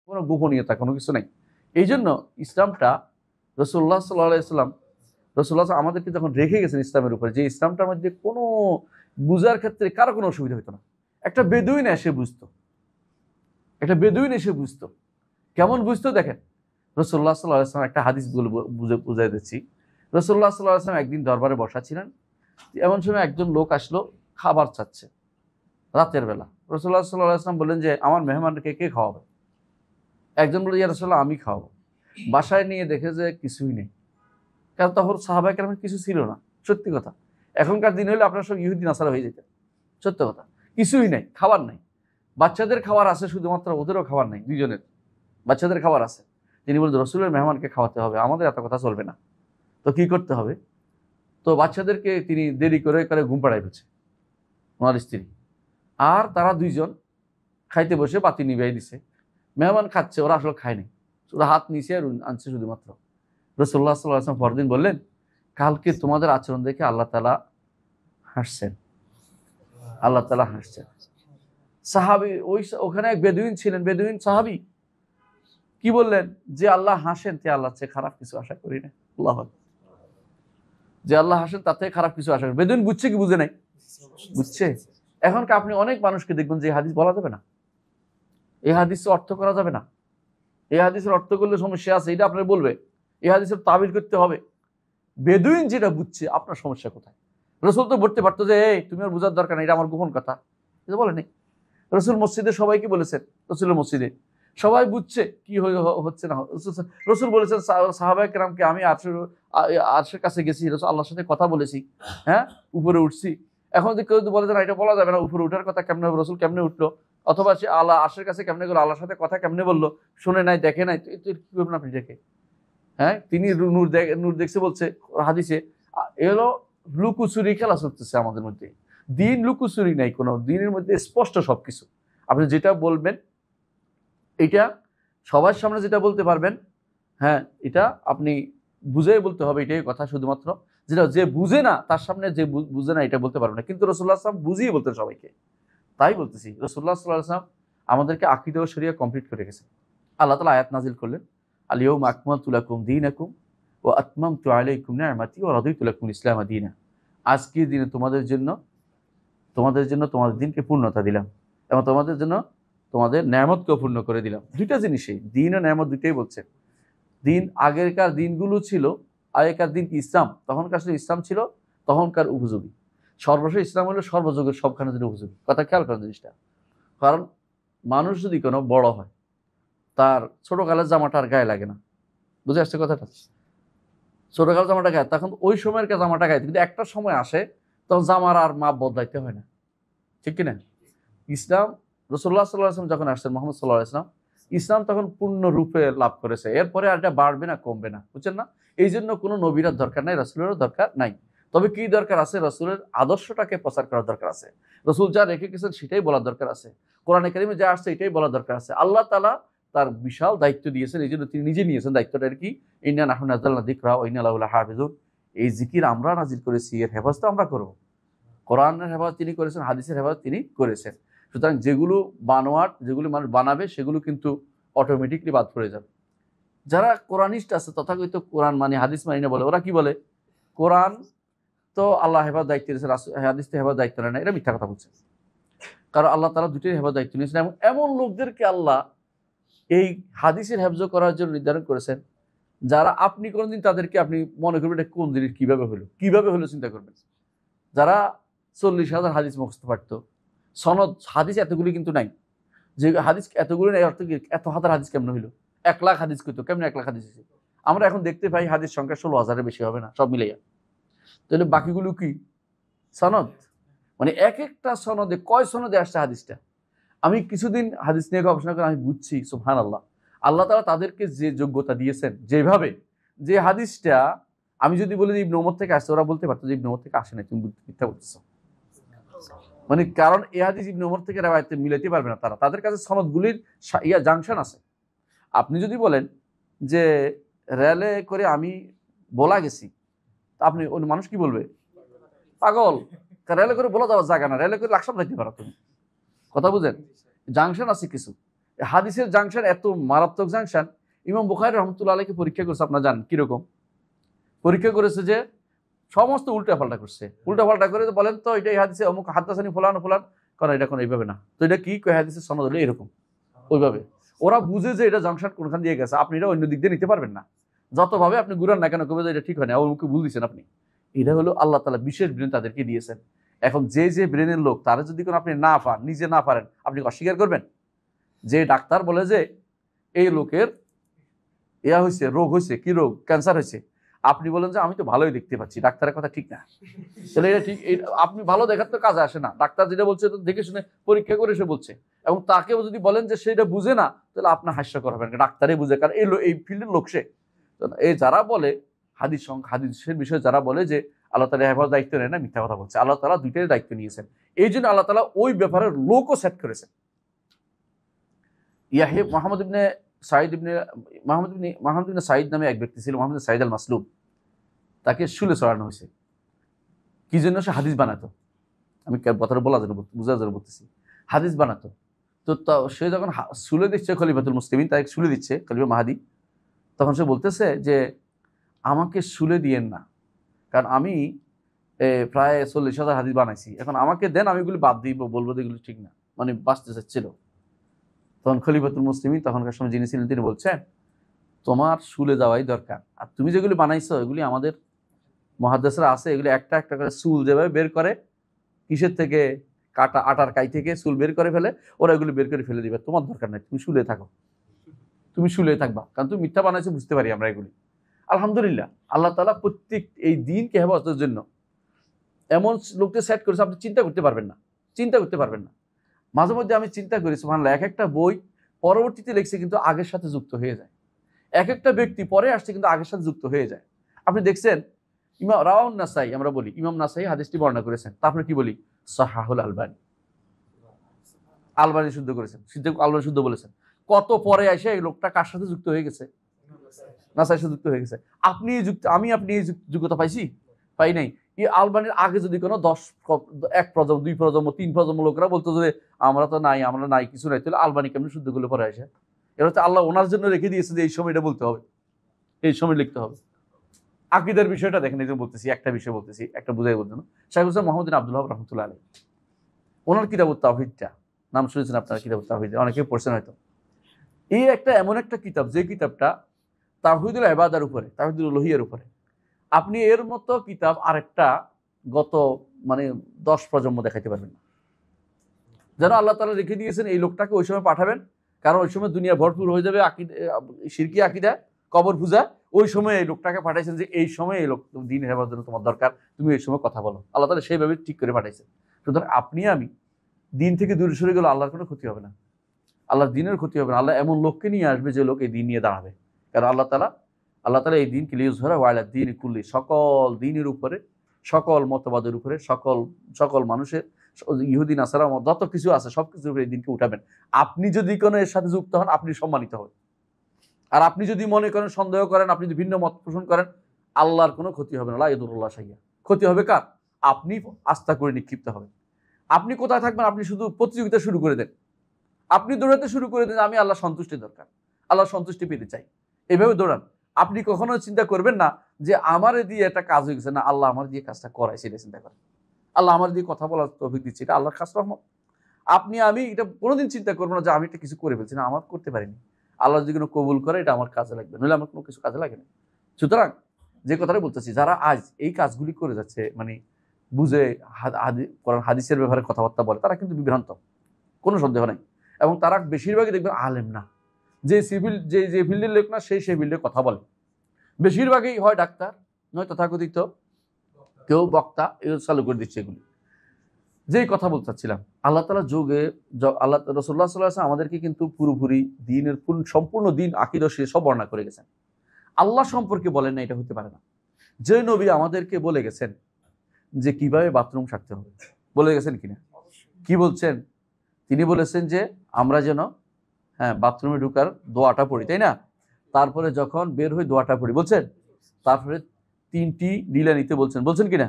কোনো গোপনীয়তা কোনো কিছু নাই। এই জন্য ইসলামটা রাসূলুল্লাহ সাল্লাল্লাহু আলাইহি ওয়াসাল্লাম আমাদেরকে যখন রেখে গেছেন ইসলামের উপরে, যে ইসলামটার মধ্যে কোনো বুঝার ক্ষেত্রে কারো কোনো অসুবিধা হতো না। একটা বেদুইন এসে বুঝতো, কেমন বুঝতো দেখেন। রাসূলুল্লাহ সাল্লাল্লাহু আলাইহি ওয়াসাল্লাম একটা হাদিস বুঝাই দিচ্ছি। রাসূলুল্লাহ সাল্লাল্লাহু আলাইহি ওয়াসাল্লাম একদিন দরবারে বসা ছিলেন। এমন সময় একজন লোক আসলো, খাবার চাচ্ছে রাতের বেলা। রাসূলুল্লাহ সাল্লাল্লাহু আলাইহি ওয়াসাল্লাম বললেন যে আমার মেহমানকে কে খাওয়াবে? একজন বলল ইয়া রাসূলুল্লাহ আমি খাওয়াবো। বাসায় নিয়ে দেখে যে কিছুই নেই, কারণ তখন সাহাবায়ে কেরামের কিছু ছিল না। সত্যি কথা, এখনকার দিন হলে আপনার সব ইহুদি নাসারা হয়ে যেতেন। সত্য কথা, কিছুই নেই, খাবার নাই। বাচ্চাদের খাবার আছে শুধুমাত্র, ওদেরও খাবার নাই, দুইজনের বাচ্চাদের খাবার আছে। তিনি বললেন রাসূলের মেহমানকে খাওয়াতে হবে, আমাদের এত কথা চলবে না। তো কি করতে হবে? তো বাচ্চাদেরকে তিনি দেরি করে করে ঘুম পাড়ায় ফেলছে ওনার স্ত্রী, আর তারা দুইজন খাইতে বসে বাতি নিভাই দিছে। মেহমান খাচ্ছে, ওরা আসলে খায়নি, ওরা হাত নিচে আর আনছে শুধুমাত্র। রাসূলুল্লাহ সাল্লাল্লাহু আলাইহি ওয়াসাল্লাম পরদিন বললেন কালকে তোমাদের আচরণ দেখে আল্লাহ তাআলা হাসছেন, আল্লাহ তাআলা হাসছেন। সাহাবী ওখানে এক বেদুইন ছিলেন, বেদুইন সাহাবী কি বললেন যে আল্লাহ হাসেন তে আল্লাহ চেয়ে খারাপ কিছু আশা করি না। আল্লাহু আকবার, যে আল্লাহ হাসেন তাতে খারাপ কিছু আশা করি। বেদুইন বুঝছে কি বুঝে নাই? বুঝছে। এখনকার আপনি অনেক মানুষকে দেখবেন যে হাদিস বলা যাবে না, এই হাদিসের অর্থ করা যাবে না, এই হাদিসের অর্থ করলে সমস্যা আছে, এটা আপনার বলবে, এই হাদিসের তাবিল করতে হবে। বেদুইন যেটা বুঝছে আপনার সমস্যা কোথায়? রাসূল তো বলতে পারতো যে এই তুমি আর বোঝার দরকার নেই, এটা আমার গোপন কথা, এটা বলেনি। রাসূল মসজিদে সবাইকে বলেছেন, রাসূলের মসজিদে সবাই বুঝছে কি হচ্ছে না। রাসূল বলেছেন সাহাবায়ে কেরামকে আমি আরশের কাছে গেছি, রাসূল আল্লাহর সাথে কথা বলেছি, হ্যাঁ উপরে উঠছি। এখন যদি কেউ বলে যে না এটা বলা যাবে না, উপরে উঠার কথা কেমনে হবে, রাসূল কেমনে উঠলো, অথবা সে আল্লাহ আরশের কাছে কেমনে গেলো, আল্লাহর সাথে কথা কেমনে বললো, শুনে নাই দেখে নাই, তো কি করবেন আপনি দেখে? হ্যাঁ, তিনি নূর দেখছে বলছে হাদিসে। এলো লুকুচুরি খেলা চলতেছে আমাদের মধ্যে। দিন লুকুচুরি নাই, কোনো দিনের মধ্যে স্পষ্ট সবকিছু। আপনি যেটা বলবেন এটা সবার সামনে যেটা বলতে পারবেন, হ্যাঁ এটা আপনি বুঝেই বলতে হবে, এটাই কথা। শুধুমাত্র যেটা যে বুঝে না তার সামনে যে বুঝে না এটা বলতে পারবে না, কিন্তু রাসূলুল্লাহ সাল্লাল্লাহু আলাইহি ওয়াসাল্লাম বুঝিয়ে বলতেন সবাইকে। তাই বলতেছি রাসূলুল্লাহ সাল্লাল্লাহু আলাইহি ওয়াসাল্লাম আমাদেরকে আকীদা ও শরিয়া কমপ্লিট করে গেছেন। আল্লাহ তাআলা আয়াত নাজিল করলেন আল ইয়াউমা আকমালতু লাকুম দীনাকুম ওয়া আতমামতু আলাইকুম নি'মাতি ওয়া রাদিতু লাকুমুল ইসলাম দীনা। আজকের দিনে তোমাদের জন্য তোমাদের দিনকে পূর্ণতা দিলাম এবং তোমাদের জন্য তোমাদের নেয়ামতকে পূর্ণ করে দিলাম। দুইটা জিনিসই, দিন ও নেয়ামত দুইটাই বলছে। দিন আগেরকার দিনগুলো ছিল, আগেকার দিন কি ইসলাম, তখনকার ইসলাম ছিল তখনকার উপযোগী। সর্বশেষ ইসলাম হলো সর্বযুগের সবখানে জন্য উপযোগী। কথা খেয়াল করেন জিনিসটা। কারণ মানুষ যদি কোনো বড় হয় তার ছোটকালের জামাটা আর গায়ে লাগে না, বুঝে আসছে কথাটা? ছোটকালের জামাটা গায়ে, তখন ওই সময়ের জামাটা গায়ে, কিন্তু একটা সময় আসে তখন জামার আর মাপ বদলাইতে হয় না, ঠিক কিনা? ইসলাম রাসূলুল্লাহ সাল্লাল্লাহু আলাইহি ওয়াসাল্লাম যখন আসছেন, মুহাম্মদ সাল্লাল্লাহু আলাইহি ওয়াসাল্লাম, ইসলাম তখন পূর্ণ রূপে লাভ করেছে। এরপরে আর এটা বাড়বে না কমবে না, বুঝছেন না? এই জন্য কোনো নবীর দরকার নাই, রাসূলেরও দরকার নাই। তবে কি দরকার আছে? রাসূলের আদর্শটাকে প্রচার করার দরকার আছে। রাসূল যা রেখে গেছেন সেটাই বলার দরকার আছে। কোরআনে কারিমে যা আসছে এটাই বলার দরকার আছে। আল্লাহ তাআলা তার বিশাল দায়িত্ব দিয়েছেন, এই জন্য তিনি নিজে নিয়েছেন দায়িত্বটা। কি ইন্না নাহনু নাযালনা যিকরা ওয়া ইন্না লাহু লাহাফিজুন। এই জিকির আমরা নাজিল করেছি, এর হেফাজত আমরা করব। কোরআনের হেফাজত তিনি করেছেন, হাদিসের হেফাজত তিনি করেছেন। সুতরাং যেগুলো বানোয়াট, যেগুলো মানুষ বানাবে সেগুলো কিন্তু অটোমেটিকলি বাদ পড়ে যাবে। যারা কোরআনিস্ট আছে, তথাকথিত কোরআন মানে হাদিস মানি না বলে, ওরা কি বলে কোরআন তো আল্লাহ হেফাজত দায়িত্ব দিয়েছে, হাদিস তো হেফাজত দায়িত্ব নেয় না, এটা মিথ্যা কথা বলছে। কারণ আল্লাহ তাআলা দুটোই হেফাজত দায়িত্ব নিয়েছেন এবং এমন লোকদেরকে আল্লাহ এই হাদিসের হেফজ করার জন্য নির্ধারণ করেছেন, যারা আপনি কোনোদিন তাদেরকে আপনি মনে করবেন এটা কোন জিনিস, কিভাবে হলো চিন্তা করবেন। যারা 40,000 হাদিস মুখস্থ পারত, সনদ হাদিস এতগুলি কিন্তু নাই, যে হাদিস এতগুলো নেই অর্থ কি এত হাজার হাদিস কেমন হইলো? 1 লাখ হাদিস কইতো, কেমন 1 লাখ হাদিস হয়েছে? আমরা এখন দেখতে পাই হাদিস সংখ্যা 16,000-এর বেশি হবে না সব মিলাইয়া। তাহলে বাকিগুলো কি সনদ? মানে এক একটা সনদে কয় সনদে আসছে হাদিসটা। আমি কিছুদিন হাদিস নিয়ে গবেষণা করে আমি বুঝছি সুবহানাল্লাহ, আল্লাহ তাআলা তাদেরকে যে যোগ্যতা দিয়েছেন, যেভাবে যে হাদিসটা আমি যদি বলি যে ইবনে উমর থেকে আসছে, ওরা বলতে পারতো যে ইবনে উমর থেকে আসে না, তুমি মিথ্যা বলতেছো। মানে কারণ এই হাদিস ইবনে উমর থেকে রিওয়ায়াতে মিলাইতে পারবে না তারা, তাদের কাছে সনদগুলির জাংশন আছে। আপনি যদি বলেন যে রেলে করে আমি বলা গেছি, আপনি ওই মানুষ কি বলবে? পাগল। রেলে করে বলা যাওয়ার জায়গা না, রেলে করে লাকসাম যাইতে পারো তুমি। কথা বুঝেন? জাংশন আছে কিছু। হাদিসের জাংশন এত মারাত্মক জাংশন, ইমাম বুখারী রহমতুল্লাহ আলাইহি পরীক্ষা করছে, আপনারা জানেন কিরকম পরীক্ষা করেছে, যে সমস্ত উল্টাপাল্টা করছে, উল্টাপাল্টা করে বলেন তো এটা এই হাদিসে অমুক হাদাসানি ফুলান ফুলান, কারণ এটা কোনো এইভাবে না, তো এটা কি কয় হাদিসের সনদ হলো এরকম ওইভাবে। ওরা বুঝে যে এটা জাংশন কোনখান দিয়ে গেছে, আপনি এটা অন্য দিক দিয়ে নিতে পারবেন না, যতভাবে আপনি ঘুরান না কেন কবে যে এটা ঠিক হয় না, ওর মুখে ভুল দিচ্ছেন আপনি। এটা হলো আল্লাহ তাআলা বিশেষ ব্রেন তাদেরকে দিয়েছেন। এখন যে যে ব্রেনের লোক, তারা যদি কোনো আপনি না পান, নিজে না পারেন, আপনি অস্বীকার করবেন? যে ডাক্তার বলে যে এই লোকের ইয়া হয়েছে, রোগ হয়েছে, কি রোগ, ক্যান্সার হয়েছে, আপনি বলেন যে আমি তো ভালোই দেখতে পাচ্ছি, ডাক্তারের কথা ঠিক না, তাহলে এটা ঠিক, আপনি ভালো দেখার তো কাজে আসে না। ডাক্তার যেটা বলছে তো দেখে শুনে পরীক্ষা করে সে বলছে, এবং তাকেও যদি বলেন যে সেটা বুঝে না, তাহলে আপনার হাস্যকর হবেন, ডাক্তারই বুঝে, কারণ এই ফিল্ডের লোক সে। এই যারা বলে হাদিসের বিষয়ে যারা বলে যে আল্লাহ তাআলা হেফাজত দায়িত্ব নেয় না, মিথ্যা কথা বলছে। আল্লাহ তাআলা দুইটাই দায়িত্ব নিয়েছেন, এই জন্য আল্লাহ তাআলা ওই ব্যাপারে লোকও সেট করেছেন। মোহাম্মদ ইবনে সাঈদ নামে এক ব্যক্তি ছিল, মোহাম্মদ সাঈদ আল মাসলুম, তাকে শুলে চড়ানো হয়েছে। কি জন্য? সে হাদিস বানাতো, আমি কথাটা বোঝার জন্য বলতেছি, হাদিস বানাতো। তো সে যখন শুলে দিচ্ছে খলিফাতুল মুসলিমিন, তাকে শুলে দিচ্ছে খলিফা মাহাদি, তখন সে বলতেছে যে আমাকে শুলে দিয়েন না, কারণ আমি প্রায় 40,000 হাদিস বানাইছি, এখন আমাকে দেন, আমি এগুলি বাদ দিব, বলবো যে এগুলি ঠিক না, মানে বাঁচতে চাচ্ছিল। তখন খলিফাতুল মুসলিমিন তখনকার সময় যিনি ছিলেন তিনি বলছেন, তোমার শুলে যাওয়াই দরকার, আর তুমি যেগুলি বানাইছো এগুলি আমাদের মুহাদ্দিসরা আছে, এগুলি একটা একটা করে চুল যেভাবে বের করে, কিসের থেকে, কাটা আটার কাই থেকে চুল বের করে ফেলে, ওরা এগুলি বের করে ফেলে দিবে, তোমার দরকার নাই, তুমি শুলে থাকো, তুমি শুলে থাকবা, কারণ তুমি মিথ্যা বানাইছো, বুঝতে পারি আমরা এগুলি। আলহামদুলিল্লাহ, আল্লাহ তাআলা প্রত্যেক এই দিনকে হেফাজতের জন্য এমন লোককে সেট করেছে, আপনি চিন্তা করতে পারবেন না, চিন্তা করতে পারবেন না। মাঝে মধ্যে আমি চিন্তা করি, সুবহানাল্লাহ, এক একটা বই পরবর্তীতে লিখছে কিন্তু আগের সাথে যুক্ত হয়ে যায়, এক একটা ব্যক্তি পরে আসছে কিন্তু আগের সাথে যুক্ত হয়ে যায়। আপনি দেখছেন ইমাম রাওয়াহুন নাসাই, আমরা বলি ইমাম নাসাই হাদিসটি বর্ণনা করেছেন, তারপরে কি বলি, সাহাহুল আলবানী, আলবানী শুদ্ধ করেছেন, আলবানী শুদ্ধ বলেছেন। কত পরে এসে এই লোকটা কার সাথে যুক্ত হয়ে গেছে? নাসাই সাথে যুক্ত হয়ে গেছে। আপনি যুক্ত, আমি এই যোগ্যতা পাইছি? পাই নাই। এই আলবানীর আগে যদি কোনো 1 প্রজন্ম, 2 প্রজন্ম, 3 প্রজন্ম লোকরা বলতো যে আমরা তো নাই, আমরা নাই, কিছু নাই, তাহলে আলবানী কেমনি শুদ্ধ করলে পরে আসে? এটা হচ্ছে আল্লাহ ওনার জন্য রেখে দিয়েছে যে এই সময় এটা বলতে হবে, এই সময় লিখতে হবে। আকীদার বিষয়টা দেখেন, এই যে বলতেছি, একটা বিষয় বলতেছি, একটা বুঝাই বলতে না, শাইখ হোসেন মোহাম্মদ বিন আব্দুল ওয়াহাব রাহমাতুল্লাহ আলাইহি, ওনার কিতাবুত তাওহীদটা নাম শুনেছেন আপনারা? কিতাবুত তাওহীদ অনেকেই পড়ছেন হয়তো। এই একটা এমন একটা কিতাব, যে কিতাবটা তাওহীদুল ইবাদার উপরে, তাওহীদুল উলুহিয়ার উপরে। আপনি এর মতো কিতাব আরেকটা গত 10 প্রজন্ম দেখাইতে পারবেন না। যেন আল্লাহ তাআলা রেখে দিয়েছেন এই লোকটাকে ওই সময় পাঠাবেন, কারণ ওই সময় দুনিয়া ভরপুর হয়ে যাবে শিরকি আকীদা, কবর পূজা, ওই সময় এই লোকটাকে পাঠাইছেন যে এই সময় এই লোক দ্বীন হেফাজতের জন্য তোমার দরকার, তুমি এই সময় কথা বলো। আল্লাহ তাআলা সেইভাবে ঠিক করে পাঠাইছেন। সুতরাং আপনি আমি দিন থেকে দূরে সরে গেলে আল্লাহর কোনো ক্ষতি হবে না, আল্লাহর দিনের ক্ষতি হবে না। আল্লাহ এমন লোককে নিয়ে আসবে যে লোক এই দিন নিয়ে দাঁড়াবে, কারণ আল্লাহ তাআলা এই দিনকে লিইয়ুযহিরা আলা দ্বীনি কুল্লি, সকল দিনের উপরে, সকল মতবাদের উপরে, সকল মানুষের, ইহুদি নাসারা যত কিছু আছে সবকিছুর উপরে এই দিনকে উঠাবেন। আপনি যদি কোনো এর সাথে যুক্ত হন, আপনি সম্মানিত হবেন। আর আপনি যদি মনে করেন, সন্দেহ করেন, আপনি যদি ভিন্ন মত পোষণ করেন, আল্লাহর কোনো ক্ষতি হবে না। লা ইয়াদুরুল্লাহ শাইয়া, ক্ষতি হবে কার? আপনি আস্থা করে নিক্ষিপ্ত হবেন। আপনি কোথায় থাকবেন? আপনি শুধু প্রতিযোগিতা শুরু করে দেন, আপনি দৌড়াতে শুরু করে দেন, আমি আল্লাহ সন্তুষ্টি দরকার, আল্লাহ সন্তুষ্টি পেতে চাই, এইভাবে দৌড়ান। আপনি কখনো চিন্তা করবেন না যে আমার দিয়ে একটা কাজ হয়ে গেছে, না, আল্লাহ আমার দিয়ে কাজটা করায়, সেটা চিন্তা করেন। আল্লাহ আমার দিয়ে কথা বলার তৌফিক দিচ্ছে, এটা আল্লাহর খাস রহমত। আমি এটা কোনোদিন চিন্তা করবো না যে আমি এটা কিছু করে ফেলছি, না, আমার করতে পারিনি, আল্লাহ যদি কোনো কবুল করে এটা আমার কাজে লাগবে, নইলে আমার কোনো কিছু কাজে লাগে না। সুতরাং যে কথাটা বলতেছি, যারা আজ এই কাজগুলি করে যাচ্ছে, বুঝে কোরআন হাদিসের ব্যাপারে কথাবার্তা বলে, তারা কিন্তু বিভ্রান্ত, কোনো সন্দেহ নাই। এবং তারা বেশিরভাগই দেখবেন আলেম না, যে ফিল্ডের লোক না, সেই ফিল্ডে কথা বলে। বেশিরভাগই হয় ডাক্তার, নয় তথাকথিত কেউ বক্তা, এগুলো চালু করে দিচ্ছে এগুলি। যেই কথা বলতে চাচ্ছিলাম, আল্লাহ তাআলা যুগে আল্লাহ রাসূলুল্লাহ সাল্লাল্লাহু আলাইহি ওয়াসাল্লাম আমাদেরকে কিন্তু পুরোপুরি দিনের সম্পূর্ণ দিন আকীদা সব বর্ণনা করে গেছেন। আল্লাহ সম্পর্কে বলেন না, এটা হতে পারে না। যে নবী আমাদেরকে বলে গেছেন যে কিভাবে বাথরুম সারতে হবে, বলে গেছেন কিনা? কি বলছেন? তিনি বলেছেন যে আমরা যেন বাথরুমে ঢুকার দোয়াটা পড়ি, তাই না? তারপরে যখন বের হই দোয়াটা পড়ি, বলছেন। তারপরে 3টি লীলা নিতে বলছেন কিনা?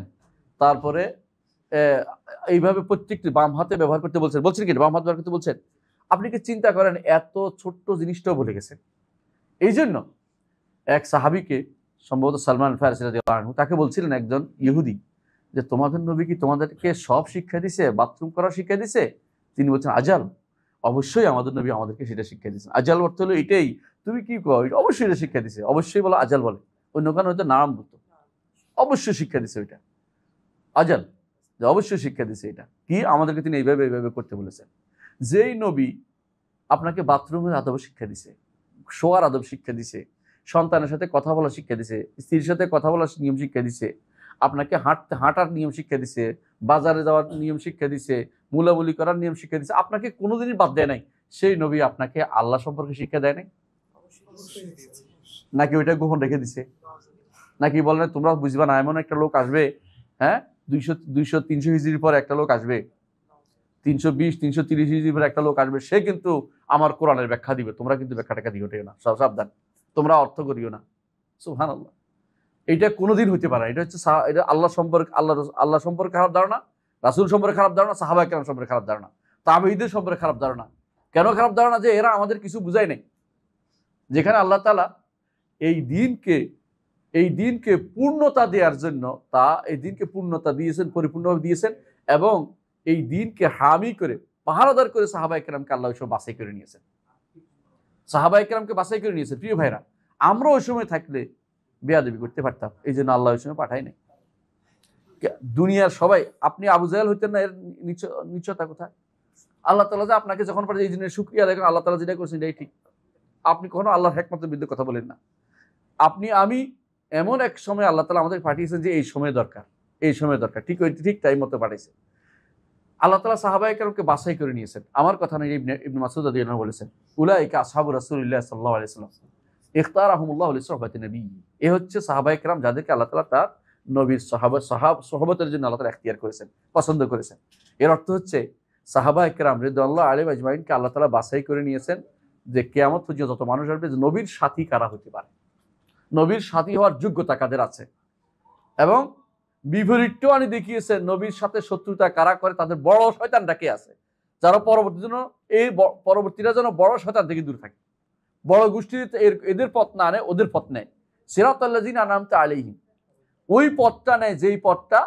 তারপরে এইভাবে প্রত্যেকটি বাম হাতে ব্যবহার করতে বলছেন কিনা? বাম হাত ব্যবহার করতে বলছেন। আপনি কি চিন্তা করেন, এত ছোট্ট জিনিসটাও বলে গেছেন। এই জন্য এক সাহাবীকে, সম্ভবত সালমান ফারসি রাদিয়াল্লাহু আনহু, তাকে বলছিলেন একজন ইহুদি যে তোমাদের নবী কি তোমাদেরকে সব শিক্ষা দিছে, বাথরুম করার শিক্ষা দিছে? তিনি বলছেন আজাল, অবশ্যই আমাদের নবী আমাদেরকে সেটা শিক্ষা দিয়েছেন। আজাল অর্থ হলো এটাই, তুমি কি কও, অবশ্যই এটা শিক্ষা দিছে, অবশ্যই বলো আজাল বলে, অন্য কারণ হয়তো নাম বলতো, অবশ্যই শিক্ষা দিছে ওইটা আজাল, যে অবশ্যই শিক্ষা দিছে এটা কি আমাদেরকে তিনি এইভাবে এইভাবে করতে বলেছেন। যেই নবী আপনাকে বাথরুমের আদব শিক্ষা দিছে, শোয়ার আদব শিক্ষা দিছে, সন্তানের সাথে কথা বলার শিক্ষা দিছে, স্ত্রীর সাথে কথা বলার নিয়ম শিক্ষা দিছে, আপনাকে হাঁটার নিয়ম শিক্ষা দিছে, বাজারে যাওয়ার নিয়ম শিক্ষা দিছে, মুলামুলি করার নিয়ম শিক্ষা দিছে, আপনাকে কোনোদিনই বাদ দেয় নাই, সেই নবী আপনাকে আল্লাহ সম্পর্কে শিক্ষা দেয় নাই? নাকি ওইটা গোপন রেখে দিছে? নাকি বলেন তোমরা বুঝবা না, এমন একটা লোক আসবে, হ্যাঁ 200-300 হিজরির পর একটা লোক আসবে, 320-330 হিজরির পর একটা লোক আসবে, সে কিন্তু আমার কোরআনের ব্যাখ্যা দিবে, তোমরা কিন্তু ব্যাখ্যাটাকে দিও না, সাবধান, তোমরা অর্থ করিও না। সুবহানাল্লাহ, এটা কোনোদিন হইতে পারে না। এটা হচ্ছে এটা আল্লাহ সম্পর্কে, আল্লাহ সম্পর্কে খারাপ ধারণা, রাসূল সম্পর্কে খারাপ ধারণা, সাহাবায়ে কেরাম সম্পর্কে খারাপ ধারণা, তাবেঈদের সম্পর্কে খারাপ ধারণা। কেন খারাপ ধারণা? যে এরা আমাদের কিছু বুঝায় নাই। যেখানে আল্লাহ তাআলা এই দিনকে পূর্ণতা দেওয়ার জন্য এই দিনকে পূর্ণতা দিয়েছেন, পরিপূর্ণভাবে দিয়েছেন, এবং এই দিনকে হামি করে পাহারাদার করে সাহাবায়ে কেরামকে আল্লাহ ওই সময় বাছাই করে নিয়েছেন, সাহাবায়ে কেরামকে বাছাই করে নিয়েছেন। প্রিয় ভাইরা, আমরা ওই সময় থাকলে বেয়াদবি করতে পারতাম, এই জন্য আল্লাহ ওই সময় পাঠায় নাই। দুনিয়ার সবাই, আপনি আবু জাহেল হইতেন না, এর নিশ্চয়তা কোথায়? আল্লাহ তাআলা যে আপনাকে যখন পাঠায়, এই জন্য শুকরিয়া দেখেন, আল্লাহ তাআলা যেটা করছেন এটাই ঠিক। আপনি কখনো আল্লাহর হিকমতের বিরুদ্ধে কথা বলেন না। আমি এমন এক সময় আল্লাহ তাআলা আমাদের পাঠিয়েছেন যে এই সময় দরকার, এই সময় দরকার, ঠিক টাইম মতো পাঠিয়েছে। আল্লাহ তাআলা সাহাবায়ে কেরামকে বাছাই করে নিয়েছেন। আমার কথা নয়, ইবনে মাসউদ রাদিয়াল্লাহু আনহু বলেছেন, উলাইকা আসহাবু রাসূলিল্লাহ সাল্লাল্লাহু আলাইহি ওয়াসাল্লাম ইখতারাহুমুল্লাহু লিসুহবাতিন নবী। এ হচ্ছে সাহাবায়ে কেরাম যাদেরকে আল্লাহ তাআলা তার নবীর সোহবতের জন্য আল্লাহ তাআলা ইখতিয়ার করেছেন, পছন্দ করেছেন। এর অর্থ হচ্ছে সাহাবায়ে কেরাম রাদিয়াল্লাহু আলাইহিম আজমাইনকে আল্লাহ তাআলা বাছাই করে নিয়েছেন যে কিয়ামত পর্যন্ত যত মানুষ আসবে, যে নবীর সাথী কারা হতে পারে, নবীর সাথী হওয়ার যোগ্যতা কাদের আছে, এবং বিপরীতটাও আনি দেখিয়েছেন নবীর সাথে শত্রুতা কারা করে, তাদের বড় শয়তানরা কে আছে, যারা পরবর্তীরা যেন বড় শয়তান থেকে দূর থাকে, বড় গোষ্ঠী এদের পথ না নেয়, ওদের পথ নেয়। সিরাতাল্লাযিনা আনআমতা আলাইহিম, ওই পথটা নেয় যেই পথটা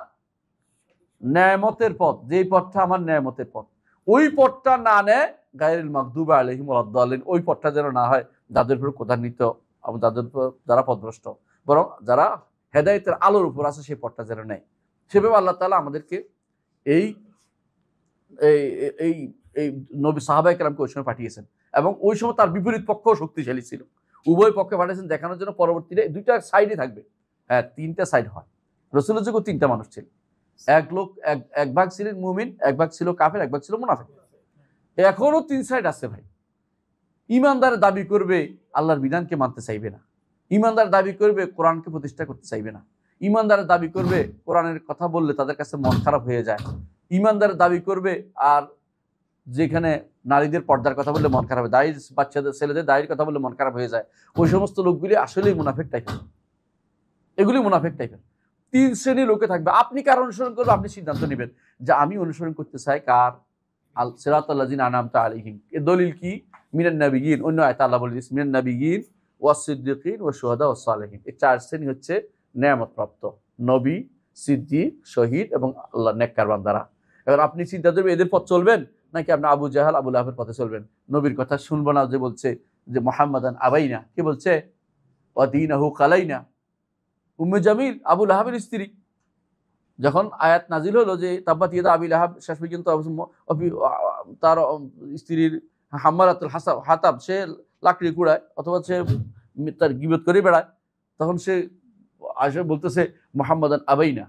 নেয়ামতের পথ, যেই পথটা আমার নেয়ামতের পথ, ওই পথটা না নেয় গায়রুল মাগদুবি আলাইহিম ওয়ালাদ-দাল্লিন, ওই পথটা যেন না হয় যাদের উপর ক্রোধান্বিত এবং যাদের উপর যারা পথভ্রষ্ট, বরং যারা হেদায়েতের আলোর উপর আছে সেই পথটা যেন নেয়। সেভাবে আল্লাহ তাআলা আমাদেরকে এই এই এই নবী সাহাবায়ে কেরামকে ওই সময় পাঠিয়েছেন, এবং ওই সময় তার বিপরীত পক্ষও শক্তিশালী ছিল। উভয় পক্ষে পাঠিয়েছেন দেখানোর জন্য পরবর্তীতে দুইটা সাইডই থাকবে, হ্যাঁ তিনটা সাইড হয়। রাসূলের যুগে তিনটা মানুষ ছিল, এক ভাগ ছিলেন মুমিন, এক ভাগ ছিল কাফের, এক ভাগ ছিল মুনাফিক। এখনো তিন সাইড আছে ভাই। ঈমানদার দাবি করবে আল্লাহর বিধানকে মানতে চাইবে না, ঈমানদার দাবি করবে কোরআনকে প্রতিষ্ঠা করতে চাইবে না, ঈমানদার দাবি করবে কোরআনের কথা বললে তাদের কাছে মন খারাপ হয়ে যায়, ঈমানদার দাবি করবে আর যেখানে নারীদের পর্দার কথা বললে মন খারাপ হয়, দাড়ি বাচ্চাদের ছেলেদের দাড়ির কথা বললে মন খারাপ হয়ে যায়, ওই সমস্ত লোকগুলি আসলেই মুনাফিক টাইপের, এগুলি মুনাফিক টাইপের। তিন শ্রেণীর লোকে থাকবে। আপনি কার অনুসরণ করবেন, আপনি সিদ্ধান্ত নেবেন যে আমি অনুসরণ করতে চাই কার, সিরাতাল্লাযিনা আনআমতা আলাইহিম। এর দলিল কি? মিনান নাবিয়িন, অন্য আয়াতে আল্লাহ বলে দিয়েছেন মিনান নাবিয়িন ওয়াস সিদ্দিকিন ওয়াস শুহাদা ওয়াস সালিহিন। এই চার শ্রেণী হচ্ছে নেয়ামতপ্রাপ্ত, নবী, সিদ্দিক, শহীদ এবং আল্লাহ নেককার বান্দারা। এবার আপনি চিন্তা করবেন এদের পথ চলবেন নাকি আপনি আবু জাহাল আবু লাহাবের পথে চলবেন? নবীর কথা শুনবো না, যে বলছে যে মুহাম্মাদান আবাইনা, কি বলছে? ওয়া দীনাহু কালাইনা। উম্মে জামিল আবু লাহাবের স্ত্রী, যখন আয়াত নাজিল হলো যে তাব্বাত ইয়াদা আবি লাহাব, শেষ পর্যন্ত তার স্ত্রীর হাম্মালাতুল হাতাব, সে লাকড়ি কুড়ায় অথবা সে তার গীবত করে বেড়ায়, তখন সে আসে বলতেছে মুহাম্মাদান আবাইনা